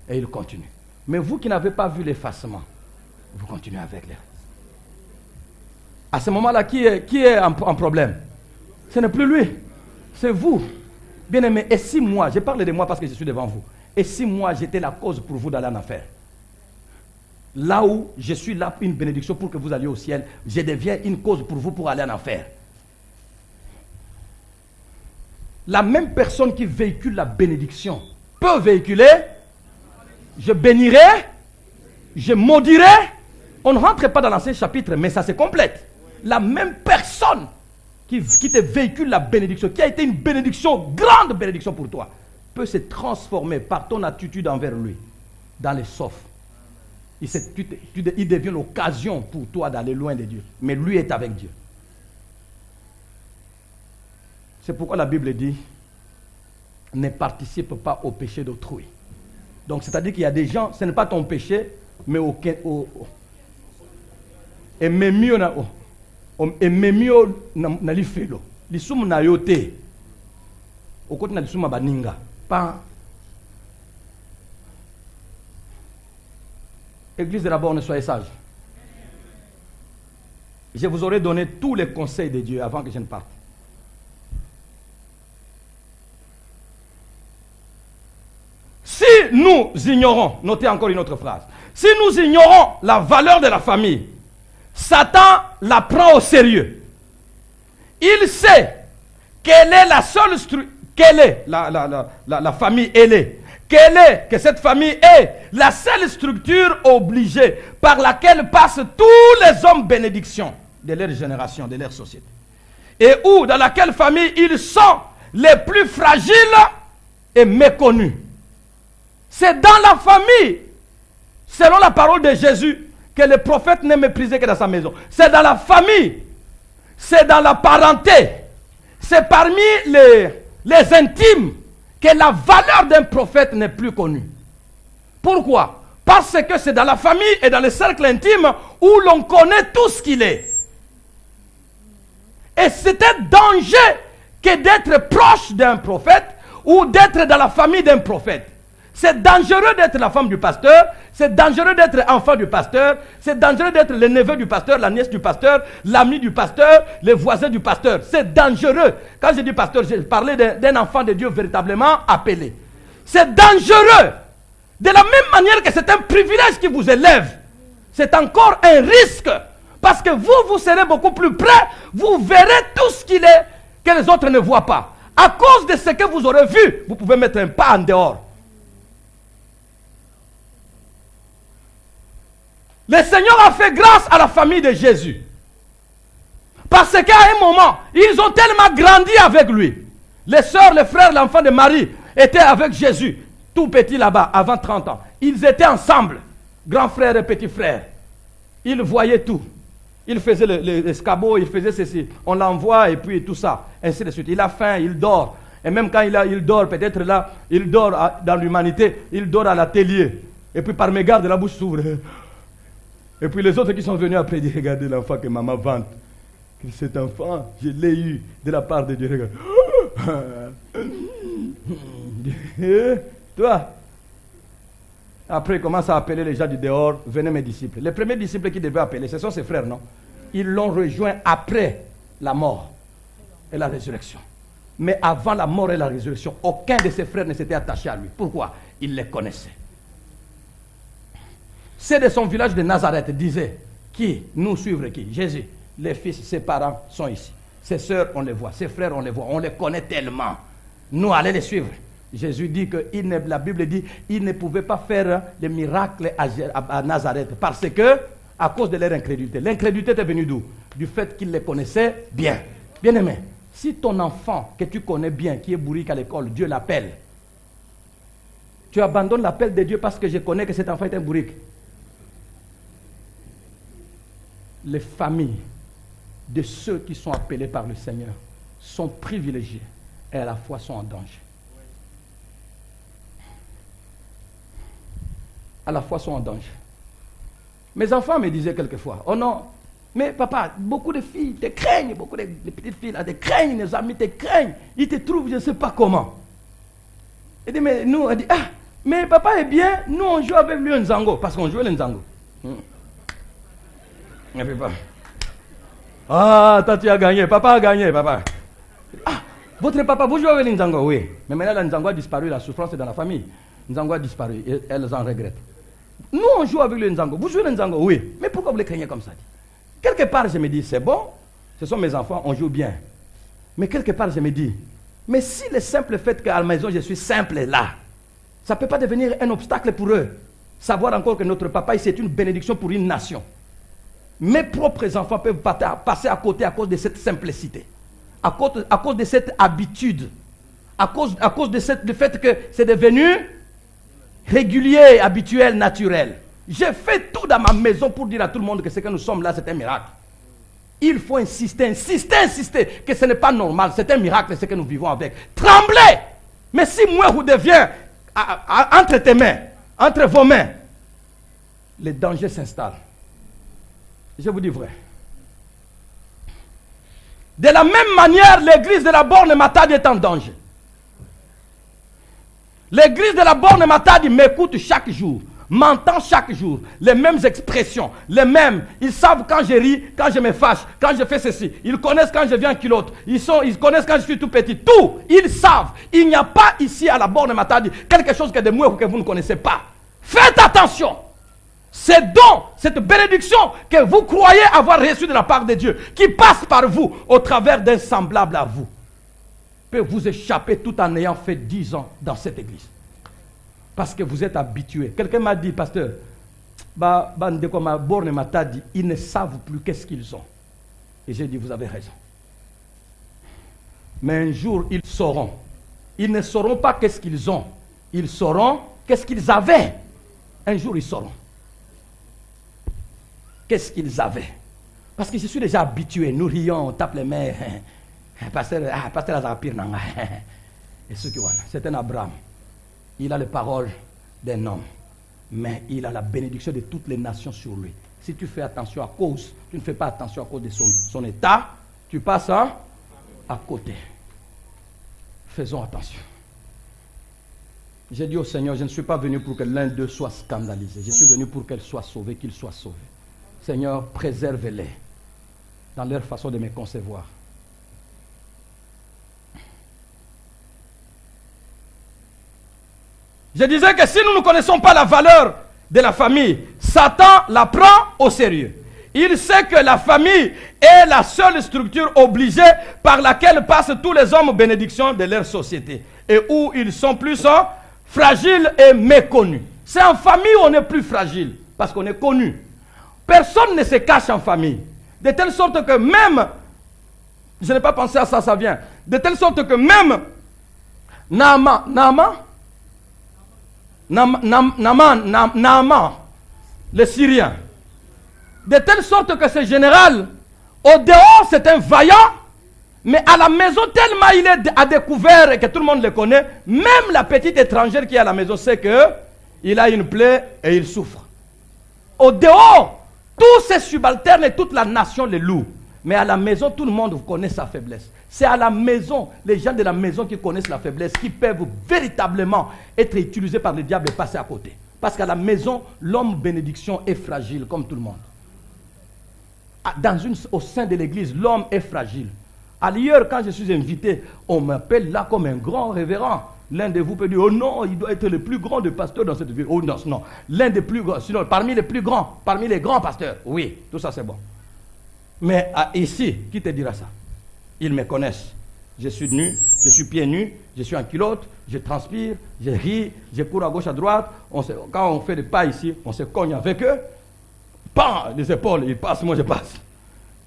Et il continue. Mais vous qui n'avez pas vu l'effacement, vous continuez avec les. À ce moment-là, qui est en problème? Ce n'est plus lui, c'est vous. Bien-aimé, et si moi, je parle de moi parce que je suis devant vous, et si moi j'étais la cause pour vous d'aller en enfer? Là où je suis là, une bénédiction pour que vous alliez au ciel, je deviens une cause pour vous pour aller en enfer. La même personne qui véhicule la bénédiction peut véhiculer, je bénirai, je maudirai. On ne rentre pas dans l'ancien chapitre, mais ça se complète. La même personne qui te véhicule la bénédiction, qui a été une bénédiction, grande bénédiction pour toi, peut se transformer par ton attitude envers lui dans les saufs. Il devient l'occasion pour toi d'aller loin de Dieu. Mais lui est avec Dieu. C'est pourquoi la Bible dit, ne participe pas au péché d'autrui. Donc c'est-à-dire qu'il y a des gens, ce n'est pas ton péché, mais et même mieux na lifelo. Lisum na yote. Au côté na lisum baninga. Pas. Église de la borne, soyez sages. Je vous aurais donné tous les conseils de Dieu avant que je ne parte. Si nous ignorons, notez encore une autre phrase, si nous ignorons la valeur de la famille, Satan la prend au sérieux. Il sait quelle est la seule structure, quelle est la famille, elle est. Quelle est, que cette famille est la seule structure obligée par laquelle passent tous les hommes bénédictions de leur génération, de leur société. Et où, dans laquelle famille, ils sont les plus fragiles et méconnus. C'est dans la famille, selon la parole de Jésus, que le prophète n'est méprisé que dans sa maison. C'est dans la famille, c'est dans la parenté, c'est parmi les intimes que la valeur d'un prophète n'est plus connue. Pourquoi? Parce que c'est dans la famille et dans le cercle intime où l'on connaît tout ce qu'il est. Et c'est un danger que d'être proche d'un prophète ou d'être dans la famille d'un prophète. C'est dangereux d'être la femme du pasteur, c'est dangereux d'être enfant du pasteur, c'est dangereux d'être le neveu du pasteur, la nièce du pasteur, l'ami du pasteur, le voisin du pasteur. C'est dangereux. Quand je dis pasteur, je parlais d'un enfant de Dieu véritablement appelé. C'est dangereux. De la même manière que c'est un privilège qui vous élève, c'est encore un risque. Parce que vous serez beaucoup plus près, vous verrez tout ce qu'il est que les autres ne voient pas. À cause de ce que vous aurez vu, vous pouvez mettre un pas en dehors. Le Seigneur a fait grâce à la famille de Jésus. Parce qu'à un moment, ils ont tellement grandi avec lui. Les sœurs, les frères, l'enfant de Marie étaient avec Jésus, tout petit là-bas, avant 30 ans. Ils étaient ensemble, grand frère et petit frère. Ils voyaient tout. Il faisait l'escabeau, il faisait ceci. On l'envoie et puis tout ça, ainsi de suite. Il a faim, il dort. Et même quand il dort, peut-être là, il dort dans l'humanité, il dort à l'atelier. Et puis par mégarde, la bouche s'ouvre. Et puis les autres qui sont venus après disent, regardez l'enfant que maman vante. Cet enfant, je l'ai eu de la part de Dieu. Regarde. Toi. Après, il commence à appeler les gens du dehors, venez mes disciples. Les premiers disciples qui devaient appeler, ce sont ses frères, non? Ils l'ont rejoint après la mort et la résurrection. Mais avant la mort et la résurrection, aucun de ses frères ne s'était attaché à lui. Pourquoi? Il les connaissait. C'est de son village de Nazareth disait, qui nous suivre qui? Jésus. Les fils, ses parents sont ici. Ses sœurs, on les voit. Ses frères, on les voit. On les connaît tellement. Nous, allez les suivre. Jésus dit que la Bible dit qu'il ne pouvait pas faire les miracles à Nazareth parce que, à cause de leur incrédulité. L'incrédulité est venue d'où? Du fait qu'ils les connaissaient bien. Bien-aimé, si ton enfant que tu connais bien, qui est bourrique à l'école, Dieu l'appelle, tu abandonnes l'appel de Dieu parce que je connais que cet enfant est un bourrique. Les familles de ceux qui sont appelés par le Seigneur sont privilégiés et à la fois sont en danger. À la fois sont en danger. Mes enfants me disaient quelquefois, oh non, mais papa, beaucoup de filles te craignent, beaucoup de petites filles là, te craignent, les amis te craignent, ils te trouvent je ne sais pas comment. Il dit, mais nous, on dit, ah, mais papa est bien, nous on joue avec lui un Nzango, parce qu'on joue le Nzango. Ne fait pas. Ah, toi tu as gagné, papa a gagné, papa. Ah, votre papa, vous jouez avec le Nzango, oui. Mais maintenant, le Nzango a disparu, la souffrance est dans la famille. Nzango a disparu, et elles en regrettent. Nous, on joue avec le Nzango. Vous jouez le Nzango, oui. Mais pourquoi vous les craignez comme ça? Quelque part, je me dis, c'est bon, ce sont mes enfants, on joue bien. Mais quelque part, je me dis, mais si le simple fait qu'à la maison, je suis simple là, ça ne peut pas devenir un obstacle pour eux. Savoir encore que notre papa, c'est une bénédiction pour une nation. Mes propres enfants peuvent passer à côté à cause de cette simplicité, à cause de cette habitude, à cause de du fait que c'est devenu régulier, habituel, naturel. J'ai fait tout dans ma maison pour dire à tout le monde que ce que nous sommes là, c'est un miracle. Il faut insister, que ce n'est pas normal, c'est un miracle ce que nous vivons avec. Tremblez! Mais si moi vous devient entre tes mains, entre vos mains, les dangers s'installent. Je vous dis vrai. De la même manière, l'église de la Borne Matadi est en danger. L'église de la Borne Matadi m'écoute chaque jour, m'entend chaque jour, les mêmes expressions, les mêmes. Ils savent quand je ris, quand je me fâche, quand je fais ceci. Ils connaissent quand je viens en culotte. Ils connaissent quand je suis tout petit. Tout, ils savent. Il n'y a pas ici à la Borne Matadi quelque chose que de moi que vous ne connaissez pas. Faites attention. Ces dons, cette bénédiction que vous croyez avoir reçue de la part de Dieu, qui passe par vous au travers d'un semblable à vous, peut vous échapper tout en ayant fait 10 ans dans cette église. Parce que vous êtes habitué. Quelqu'un m'a dit, pasteur, ils ne savent plus qu'est-ce qu'ils ont. Et j'ai dit, vous avez raison. Mais un jour, ils sauront. Ils ne sauront pas qu'est-ce qu'ils ont. Ils sauront qu'est-ce qu'ils avaient. Un jour, ils sauront. Qu'est-ce qu'ils avaient? Parce que je suis déjà habitué. Nous rions, on tape les mains. Pasteur Azapir Nanga. Et ce qui voilà, c'est un Abraham. Il a les paroles d'un homme. Mais il a la bénédiction de toutes les nations sur lui. Si tu fais attention tu ne fais pas attention à cause de son état, tu passes à côté. Faisons attention. J'ai dit au Seigneur, je ne suis pas venu pour que l'un d'eux soit scandalisé. Je suis venu pour qu'elle soit sauvée, qu'il soit sauvé. Seigneur, préserve-les dans leur façon de me concevoir. Je disais que si nous ne connaissons pas la valeur de la famille, Satan la prend au sérieux. Il sait que la famille est la seule structure obligée par laquelle passent tous les hommes bénédictions de leur société et où ils sont plus fragiles et méconnus. C'est en famille où on est plus fragile parce qu'on est connu. Personne ne se cache en famille. De telle sorte que même, je n'ai pas pensé à ça, ça vient. De telle sorte que même Naaman, le Syrien, de telle sorte que ce général, au dehors c'est un vaillant, mais à la maison tellement il est à découvert et que tout le monde le connaît, même la petite étrangère qui est à la maison sait qu'il a une plaie et il souffre. Au dehors, tous ces subalternes et toute la nation les louent. Mais à la maison, tout le monde connaît sa faiblesse. C'est à la maison, les gens de la maison qui connaissent la faiblesse, qui peuvent véritablement être utilisés par le diable et passer à côté. Parce qu'à la maison, l'homme bénédiction est fragile comme tout le monde. Au sein de l'église, l'homme est fragile. Ailleurs, quand je suis invité, on m'appelle là comme un grand révérend. L'un de vous peut dire, oh non, il doit être le plus grand des pasteurs dans cette ville. Oh non, non. L'un des plus grands, sinon parmi les plus grands, parmi les grands pasteurs. Oui, tout ça c'est bon. Mais ici, qui te dira ça? Ils me connaissent. Je suis nu, je suis pieds nus, je suis en culotte, je transpire, je ris, je cours à gauche, à droite. Quand on fait des pas ici, on se cogne avec eux. Pan, les épaules, ils passent, moi je passe.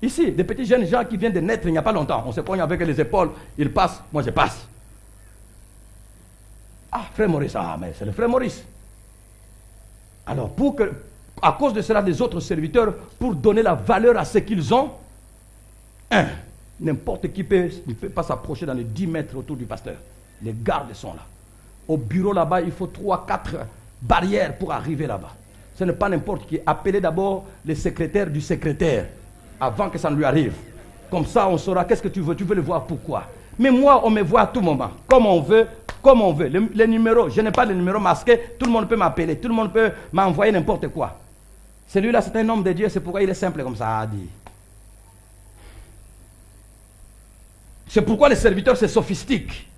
Ici, des petits jeunes gens qui viennent de naître il n'y a pas longtemps, on se cogne avec les épaules, ils passent, moi je passe. Ah, frère Maurice, mais c'est le frère Maurice. Alors, à cause de cela, les autres serviteurs, pour donner la valeur à ce qu'ils ont, n'importe qui ne peut pas s'approcher dans les 10 mètres autour du pasteur. Les gardes sont là. Au bureau là-bas, il faut 3-4 barrières pour arriver là-bas. Ce n'est pas n'importe qui. Appelez d'abord les secrétaires du secrétaire avant que ça ne lui arrive. Comme ça, on saura qu'est-ce que tu veux le voir pourquoi. Mais moi, on me voit à tout moment, comme on veut, comme on veut. Les numéros, je n'ai pas de numéros masqués, tout le monde peut m'appeler, tout le monde peut m'envoyer n'importe quoi. Celui-là, c'est un homme de Dieu, c'est pourquoi il est simple comme ça à dire. C'est pourquoi les serviteurs, c'est sophistique.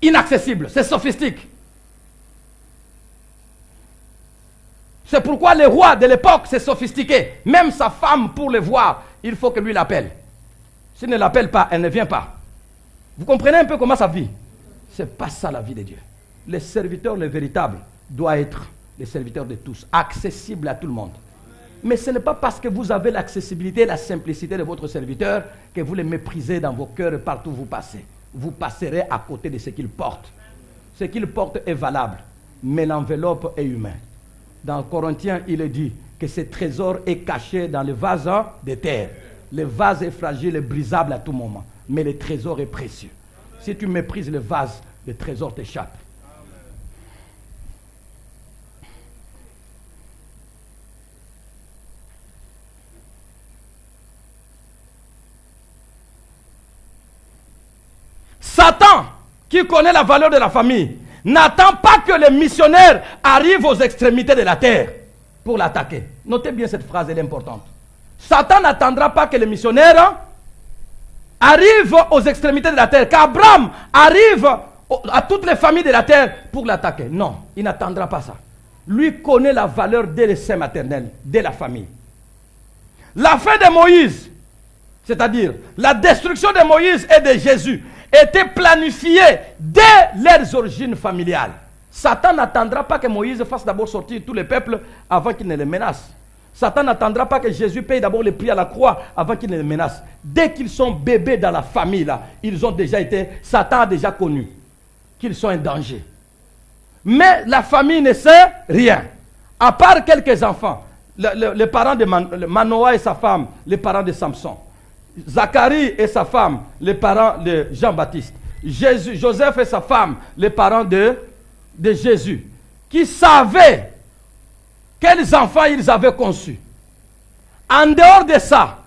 Inaccessible, c'est sophistique. C'est pourquoi les rois de l'époque, c'est sophistiqué. Même sa femme, pour le voir, il faut que lui l'appelle. S'il ne l'appelle pas, elle ne vient pas. Vous comprenez un peu comment ça vit? Ce n'est pas ça la vie de Dieu. Les serviteurs, les véritables, doivent être les serviteurs de tous, accessibles à tout le monde. Mais ce n'est pas parce que vous avez l'accessibilité et la simplicité de votre serviteur que vous les méprisez dans vos cœurs et partout où vous passez. Vous passerez à côté de ce qu'il porte. Ce qu'il porte est valable, mais l'enveloppe est humaine. Dans Corinthiens, il est dit que ce trésor est caché dans le vase de terre. Le vase est fragile et brisable à tout moment, mais le trésor est précieux. Si tu méprises le vase, le trésor t'échappe. Satan, qui connaît la valeur de la famille, n'attend pas que les missionnaires arrivent aux extrémités de la terre pour l'attaquer. Notez bien cette phrase, elle est importante. Satan n'attendra pas que les missionnaires arrivent aux extrémités de la terre, qu'Abraham arrive à toutes les familles de la terre pour l'attaquer. Non, il n'attendra pas ça. Lui connaît la valeur dès le sein maternel, dès la famille. La fin de Moïse, c'est-à-dire la destruction de Moïse et de Jésus, était planifiée dès leurs origines familiales. Satan n'attendra pas que Moïse fasse d'abord sortir tous les peuples avant qu'il ne les menace. Satan n'attendra pas que Jésus paye d'abord les prix à la croix avant qu'il ne les menace. Dès qu'ils sont bébés dans la famille, là, ils ont déjà été, Satan a déjà connu qu'ils sont un danger. Mais la famille ne sait rien. À part quelques enfants, les parents de Manoah et sa femme, les parents de Samson. Zacharie et sa femme, les parents de Jean-Baptiste. Joseph et sa femme, les parents de Jésus, qui savaient quels enfants ils avaient conçus. En dehors de ça,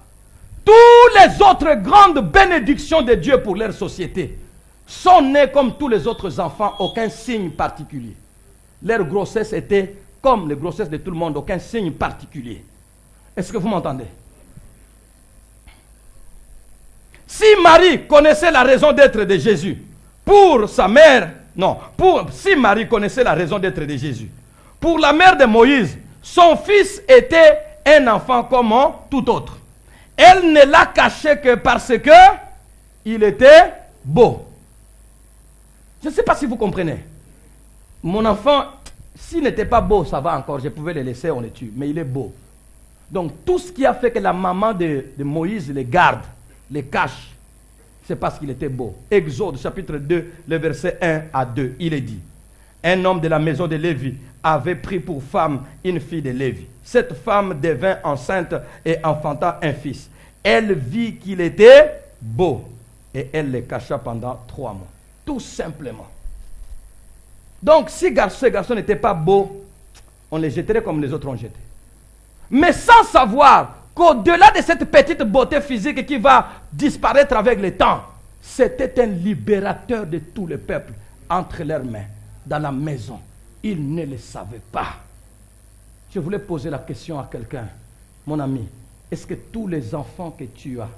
toutes les autres grandes bénédictions de Dieu pour leur société sont nées comme tous les autres enfants, aucun signe particulier. Leur grossesse était comme les grossesses de tout le monde, aucun signe particulier. Est-ce que vous m'entendez? Si Marie connaissait la raison d'être de Jésus, pour sa mère, si Marie connaissait la raison d'être de Jésus, pour la mère de Moïse, son fils était un enfant comme tout autre. Elle ne l'a caché que parce que il était beau. Je ne sais pas si vous comprenez. Mon enfant, s'il n'était pas beau, ça va encore, je pouvais le laisser, on le tue, mais il est beau. Donc tout ce qui a fait que la maman de Moïse les garde, les cache, c'est parce qu'il était beau. Exode chapitre 2, le verset 1 à 2, il est dit: un homme de la maison de Lévi avait pris pour femme une fille de Lévi. Cette femme devint enceinte et enfanta un fils. Elle vit qu'il était beau et elle le cacha pendant 3 mois. Tout simplement. Donc si ce garçon n'était pas beau, on le jetterait comme les autres ont jeté. Mais sans savoir qu'au-delà de cette petite beauté physique qui va disparaître avec le temps, c'était un libérateur de tous les peuples entre leurs mains, dans la maison. Ils ne le savaient pas. Je voulais poser la question à quelqu'un. Mon ami, est-ce que tous les enfants que tu as,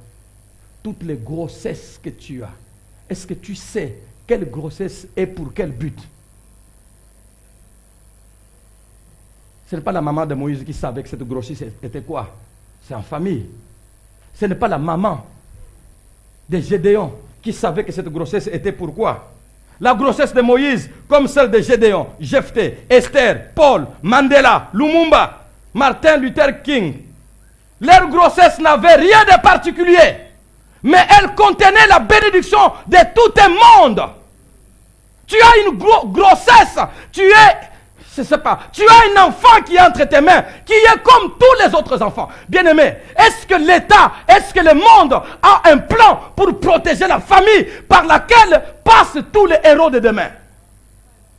toutes les grossesses que tu as, est-ce que tu sais quelle grossesse est pour quel but? Ce n'est pas la maman de Moïse qui savait que cette grossesse était quoi? C'est en famille. Ce n'est pas la maman des Gédéons qui savaient que cette grossesse était pourquoi. La grossesse de Moïse, comme celle de Gédéon, Jephthé, Esther, Paul, Mandela, Lumumba, Martin Luther King, leur grossesse n'avait rien de particulier, mais elle contenait la bénédiction de tout un monde. Tu as une grossesse, je sais pas, tu as un enfant qui est entre tes mains, qui est comme tous les autres enfants. Bien-aimé, est-ce que l'État, est-ce que le monde a un plan pour protéger la famille par laquelle passent tous les héros de demain?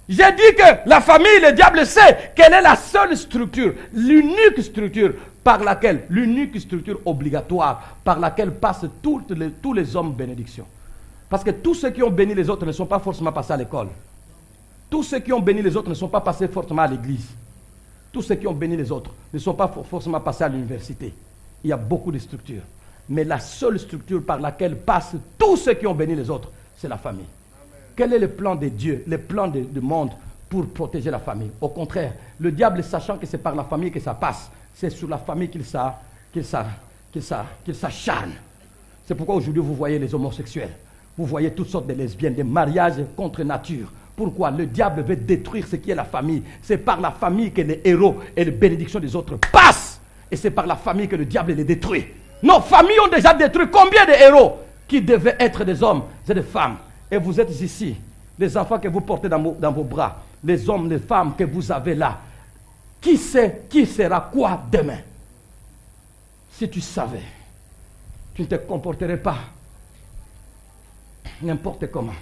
J'ai dit que la famille, le diable sait quelle est la seule structure, l'unique structure l'unique structure obligatoire par laquelle passent tous les hommes bénédictions. Parce que tous ceux qui ont béni les autres ne sont pas forcément passés à l'école. Tous ceux qui ont béni les autres ne sont pas passés forcément à l'église. Tous ceux qui ont béni les autres ne sont pas forcément passés à l'université. Il y a beaucoup de structures. Mais la seule structure par laquelle passent tous ceux qui ont béni les autres, c'est la famille. Quel est le plan de Dieu, le plan du monde pour protéger la famille? Au contraire, le diable, sachant que c'est par la famille que ça passe, c'est sur la famille qu'il s'acharne. C'est pourquoi aujourd'hui vous voyez les homosexuels, vous voyez toutes sortes de lesbiennes, des mariages contre nature. Pourquoi? Le diable veut détruire ce qui est la famille. C'est par la famille que les héros et les bénédictions des autres passent. Et c'est par la famille que le diable les détruit. Nos familles ont déjà détruit combien de héros qui devaient être des hommes et des femmes. Et vous êtes ici, les enfants que vous portez dans vos bras, les hommes, les femmes que vous avez là. Qui sait qui sera quoi demain? Si tu savais, tu ne te comporterais pas n'importe comment.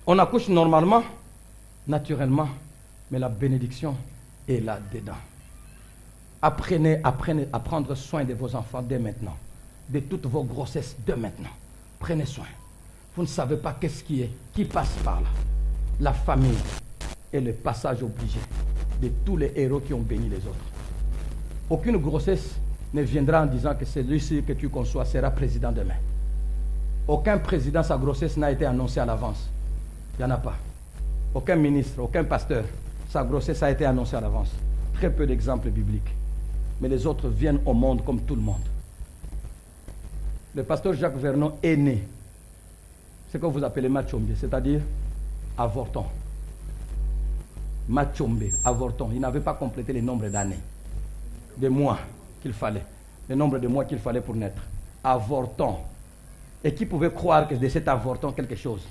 On accouche normalement, naturellement, mais la bénédiction est là-dedans. Apprenez à prendre soin de vos enfants dès maintenant, de toutes vos grossesses dès maintenant. Prenez soin. Vous ne savez pas qu'est-ce qui passe par là. La famille est le passage obligé de tous les héros qui ont béni les autres. Aucune grossesse ne viendra en disant que celui-ci que tu conçois sera président demain. Aucun président, sa grossesse n'a été annoncée à l'avance. Il n'y en a pas. Aucun ministre, aucun pasteur, sa grossesse a été annoncée à l'avance. Très peu d'exemples bibliques. Mais les autres viennent au monde comme tout le monde. Le pasteur Jacques Vernon est né. C'est ce que vous appelez machombe, c'est-à-dire avorton. Machombe, avorton. Il n'avait pas complété le nombre d'années, de mois qu'il fallait. Le nombre de mois qu'il fallait pour naître. Avorton. Et qui pouvait croire que de cet avorton quelque chose?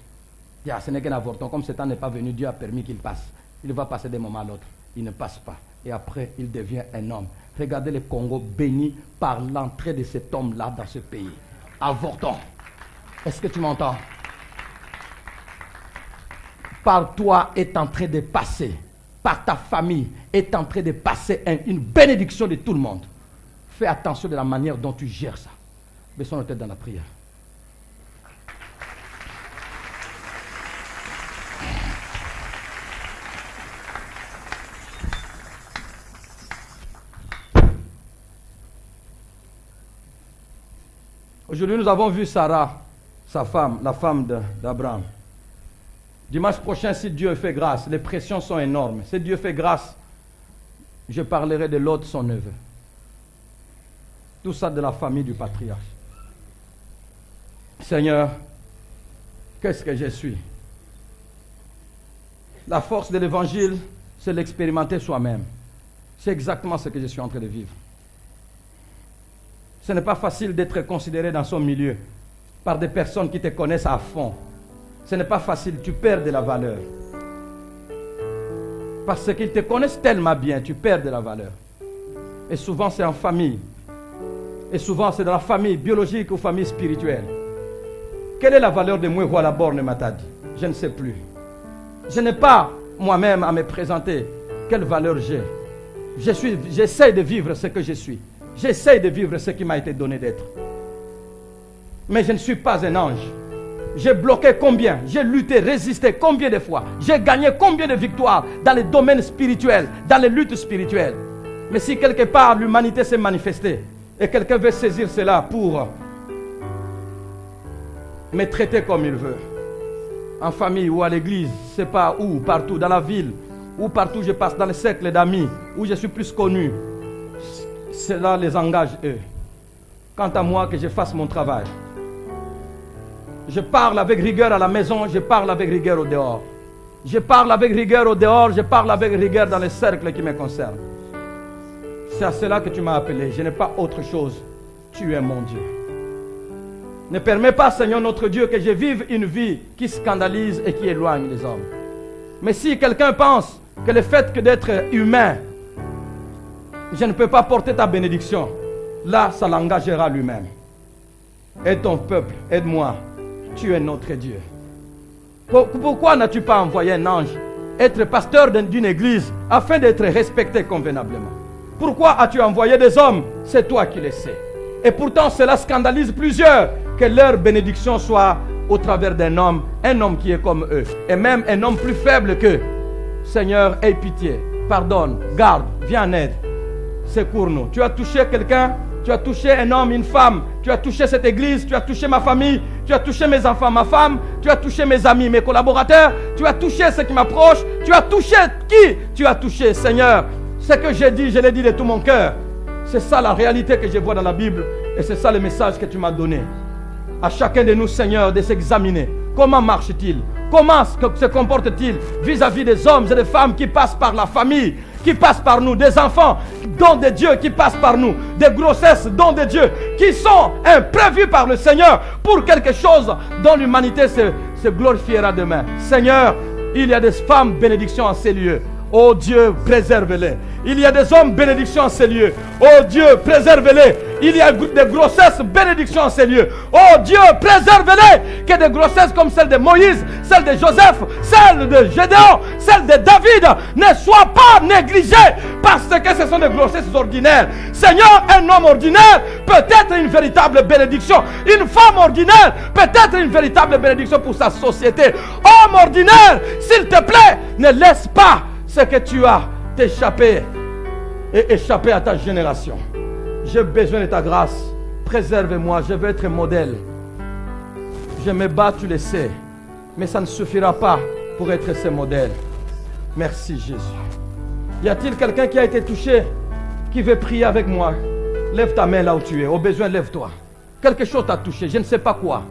Ce n'est qu'un avorton. Comme ce temps n'est pas venu, Dieu a permis qu'il passe. Il va passer d'un moment à l'autre. Il ne passe pas. Et après, il devient un homme. Regardez le Congo béni par l'entrée de cet homme-là dans ce pays. Avorton. Est-ce que tu m'entends? Par toi est en train de passer, par ta famille est en train de passer une bénédiction de tout le monde. Fais attention de la manière dont tu gères ça. Baissons nos têtes dans la prière. Aujourd'hui, nous avons vu Sarah, sa femme, la femme d'Abraham. Dimanche prochain, si Dieu fait grâce, les pressions sont énormes. Si Dieu fait grâce, je parlerai de l'autre, son neveu. Tout ça de la famille du patriarche. Seigneur, qu'est-ce que je suis? La force de l'évangile, c'est l'expérimenter soi-même. C'est exactement ce que je suis en train de vivre. Ce n'est pas facile d'être considéré dans son milieu par des personnes qui te connaissent à fond. Ce n'est pas facile, tu perds de la valeur. Parce qu'ils te connaissent tellement bien, tu perds de la valeur. Et souvent c'est en famille. Et souvent c'est dans la famille biologique ou famille spirituelle. Quelle est la valeur de moi, la borne Matadi? Je ne sais plus. Je n'ai pas moi-même à me présenter quelle valeur j'ai. J'essaie de vivre ce que je suis. J'essaie de vivre ce qui m'a été donné d'être. Mais je ne suis pas un ange. J'ai bloqué combien? J'ai lutté, résisté combien de fois? J'ai gagné combien de victoires dans les domaines spirituels, dans les luttes spirituelles? Mais si quelque part l'humanité s'est manifestée et quelqu'un veut saisir cela pour me traiter comme il veut, en famille ou à l'église, je ne sais pas où, partout, dans la ville, ou partout je passe, dans les cercles d'amis, où je suis plus connu, cela les engage eux. Quant à moi, que je fasse mon travail. Je parle avec rigueur à la maison, je parle avec rigueur au dehors. Je parle avec rigueur au dehors, je parle avec rigueur dans les cercles qui me concernent. C'est à cela que tu m'as appelé. Je n'ai pas autre chose. Tu es mon Dieu. Ne permets pas, Seigneur notre Dieu, que je vive une vie qui scandalise et qui éloigne les hommes. Mais si quelqu'un pense que le fait que d'être humain, je ne peux pas porter ta bénédiction, là, ça l'engagera lui-même. Aide ton peuple, aide-moi. Tu es notre Dieu. Pourquoi n'as-tu pas envoyé un ange être pasteur d'une église afin d'être respecté convenablement? Pourquoi as-tu envoyé des hommes? C'est toi qui le sais. Et pourtant, cela scandalise plusieurs que leur bénédiction soit au travers d'un homme qui est comme eux, et même un homme plus faible qu'eux. Seigneur, aie pitié, pardonne, garde, viens en aide, secours-nous. Tu as touché quelqu'un, tu as touché un homme, une femme, tu as touché cette église, tu as touché ma famille, tu as touché mes enfants, ma femme, tu as touché mes amis, mes collaborateurs, tu as touché ceux qui m'approchent, tu as touché qui tu as touché, Seigneur. Ce que j'ai dit, je l'ai dit de tout mon cœur. C'est ça la réalité que je vois dans la Bible, et c'est ça le message que tu m'as donné. À chacun de nous, Seigneur, de s'examiner. Comment marche-t-il? Comment se comporte-t-il vis-à-vis des hommes et des femmes qui passent par la famille, qui passent par nous, des enfants, dons de Dieu qui passent par nous, des grossesses, dons de Dieu, qui sont imprévus par le Seigneur pour quelque chose dont l'humanité se glorifiera demain. Seigneur, il y a des femmes bénédictions en ces lieux. Oh Dieu, préserve-les. Il y a des hommes bénédictions en ces lieux. Oh Dieu, préserve-les. Il y a des grossesses bénédictions en ces lieux. Oh Dieu, préserve-les. Que des grossesses comme celle de Moïse, celle de Joseph, celle de Gédéon, celle de David ne soient pas négligées parce que ce sont des grossesses ordinaires. Seigneur, un homme ordinaire peut être une véritable bénédiction. Une femme ordinaire peut être une véritable bénédiction pour sa société. Homme ordinaire, s'il te plaît, ne laisse pas ce que tu as t'échapper et échapper à ta génération. J'ai besoin de ta grâce. Préserve-moi, je veux être un modèle. Je me bats, tu le sais, mais ça ne suffira pas pour être ce modèle. Merci Jésus. Y a-t-il quelqu'un qui a été touché, qui veut prier avec moi? Lève ta main là où tu es. Au besoin, lève-toi. Quelque chose t'a touché, je ne sais pas quoi.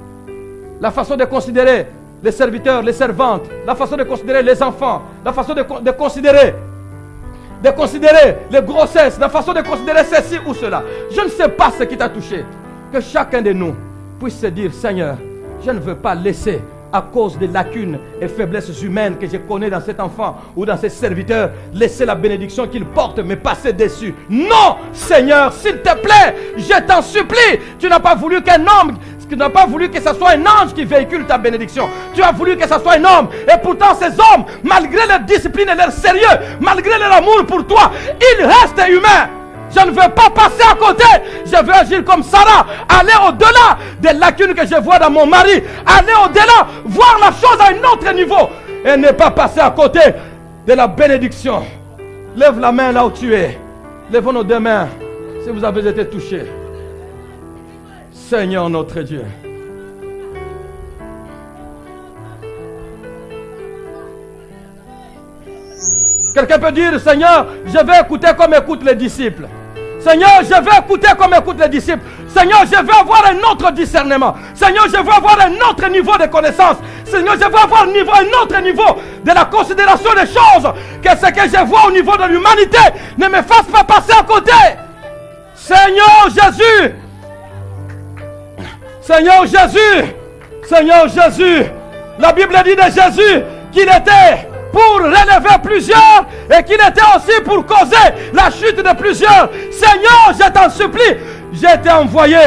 La façon de considérer les serviteurs, les servantes, la façon de considérer les enfants, la façon de considérer les grossesses, la façon de considérer ceci ou cela. Je ne sais pas ce qui t'a touché. Que chacun de nous puisse se dire, Seigneur, je ne veux pas laisser, à cause des lacunes et faiblesses humaines que je connais dans cet enfant ou dans ces serviteurs, laisser la bénédiction qu'il porte me passer dessus. Non, Seigneur, s'il te plaît, je t'en supplie. Tu n'as pas voulu qu'un homme, tu n'as pas voulu que ce soit un ange qui véhicule ta bénédiction. Tu as voulu que ce soit un homme. Et pourtant ces hommes, malgré leur discipline et leur sérieux, malgré leur amour pour toi, ils restent humains. Je ne veux pas passer à côté. Je veux agir comme Sarah. Aller au-delà des lacunes que je vois dans mon mari. Aller au-delà. Voir la chose à un autre niveau. Et ne pas passer à côté de la bénédiction. Lève la main là où tu es. Lèvons nos deux mains si vous avez été touchés. Seigneur notre Dieu. Quelqu'un peut dire, Seigneur, je vais écouter comme écoutent les disciples. Seigneur, je vais écouter comme écoutent les disciples. Seigneur, je veux avoir un autre discernement. Seigneur, je veux avoir un autre niveau de connaissance. Seigneur, je veux avoir un autre niveau de la considération des choses. Que ce que je vois au niveau de l'humanité ne me fasse pas passer à côté. Seigneur Jésus. Seigneur Jésus. Seigneur Jésus. La Bible dit de Jésus qu'il était pour relever plusieurs et qu'il était aussi pour causer la chute de plusieurs. Seigneur, je t'en supplie, j'ai été envoyé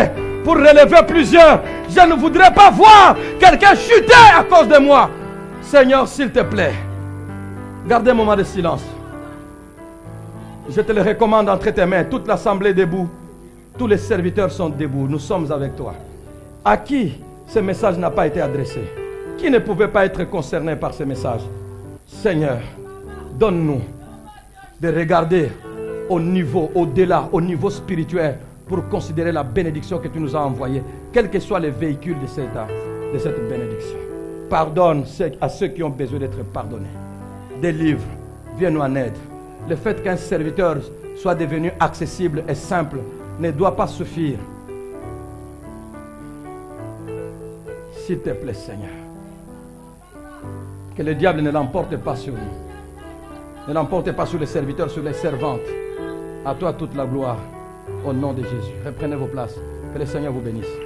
pour relever plusieurs. Je ne voudrais pas voir quelqu'un chuter à cause de moi. Seigneur, s'il te plaît, gardez un moment de silence. Je te le recommande entre tes mains. Toute l'assemblée debout. Tous les serviteurs sont debout. Nous sommes avec toi. À qui ce message n'a pas été adressé? Qui ne pouvait pas être concerné par ce message? Seigneur, donne-nous de regarder au niveau, au-delà, au niveau spirituel pour considérer la bénédiction que tu nous as envoyée, quel que soit le véhicule de cette bénédiction. Pardonne à ceux qui ont besoin d'être pardonnés. Délivre, viens-nous en aide. Le fait qu'un serviteur soit devenu accessible et simple ne doit pas suffire. S'il te plaît, Seigneur, que le diable ne l'emporte pas sur nous. Ne l'emporte pas sur les serviteurs, sur les servantes. À toi toute la gloire, au nom de Jésus. Reprenez vos places. Que le Seigneur vous bénisse.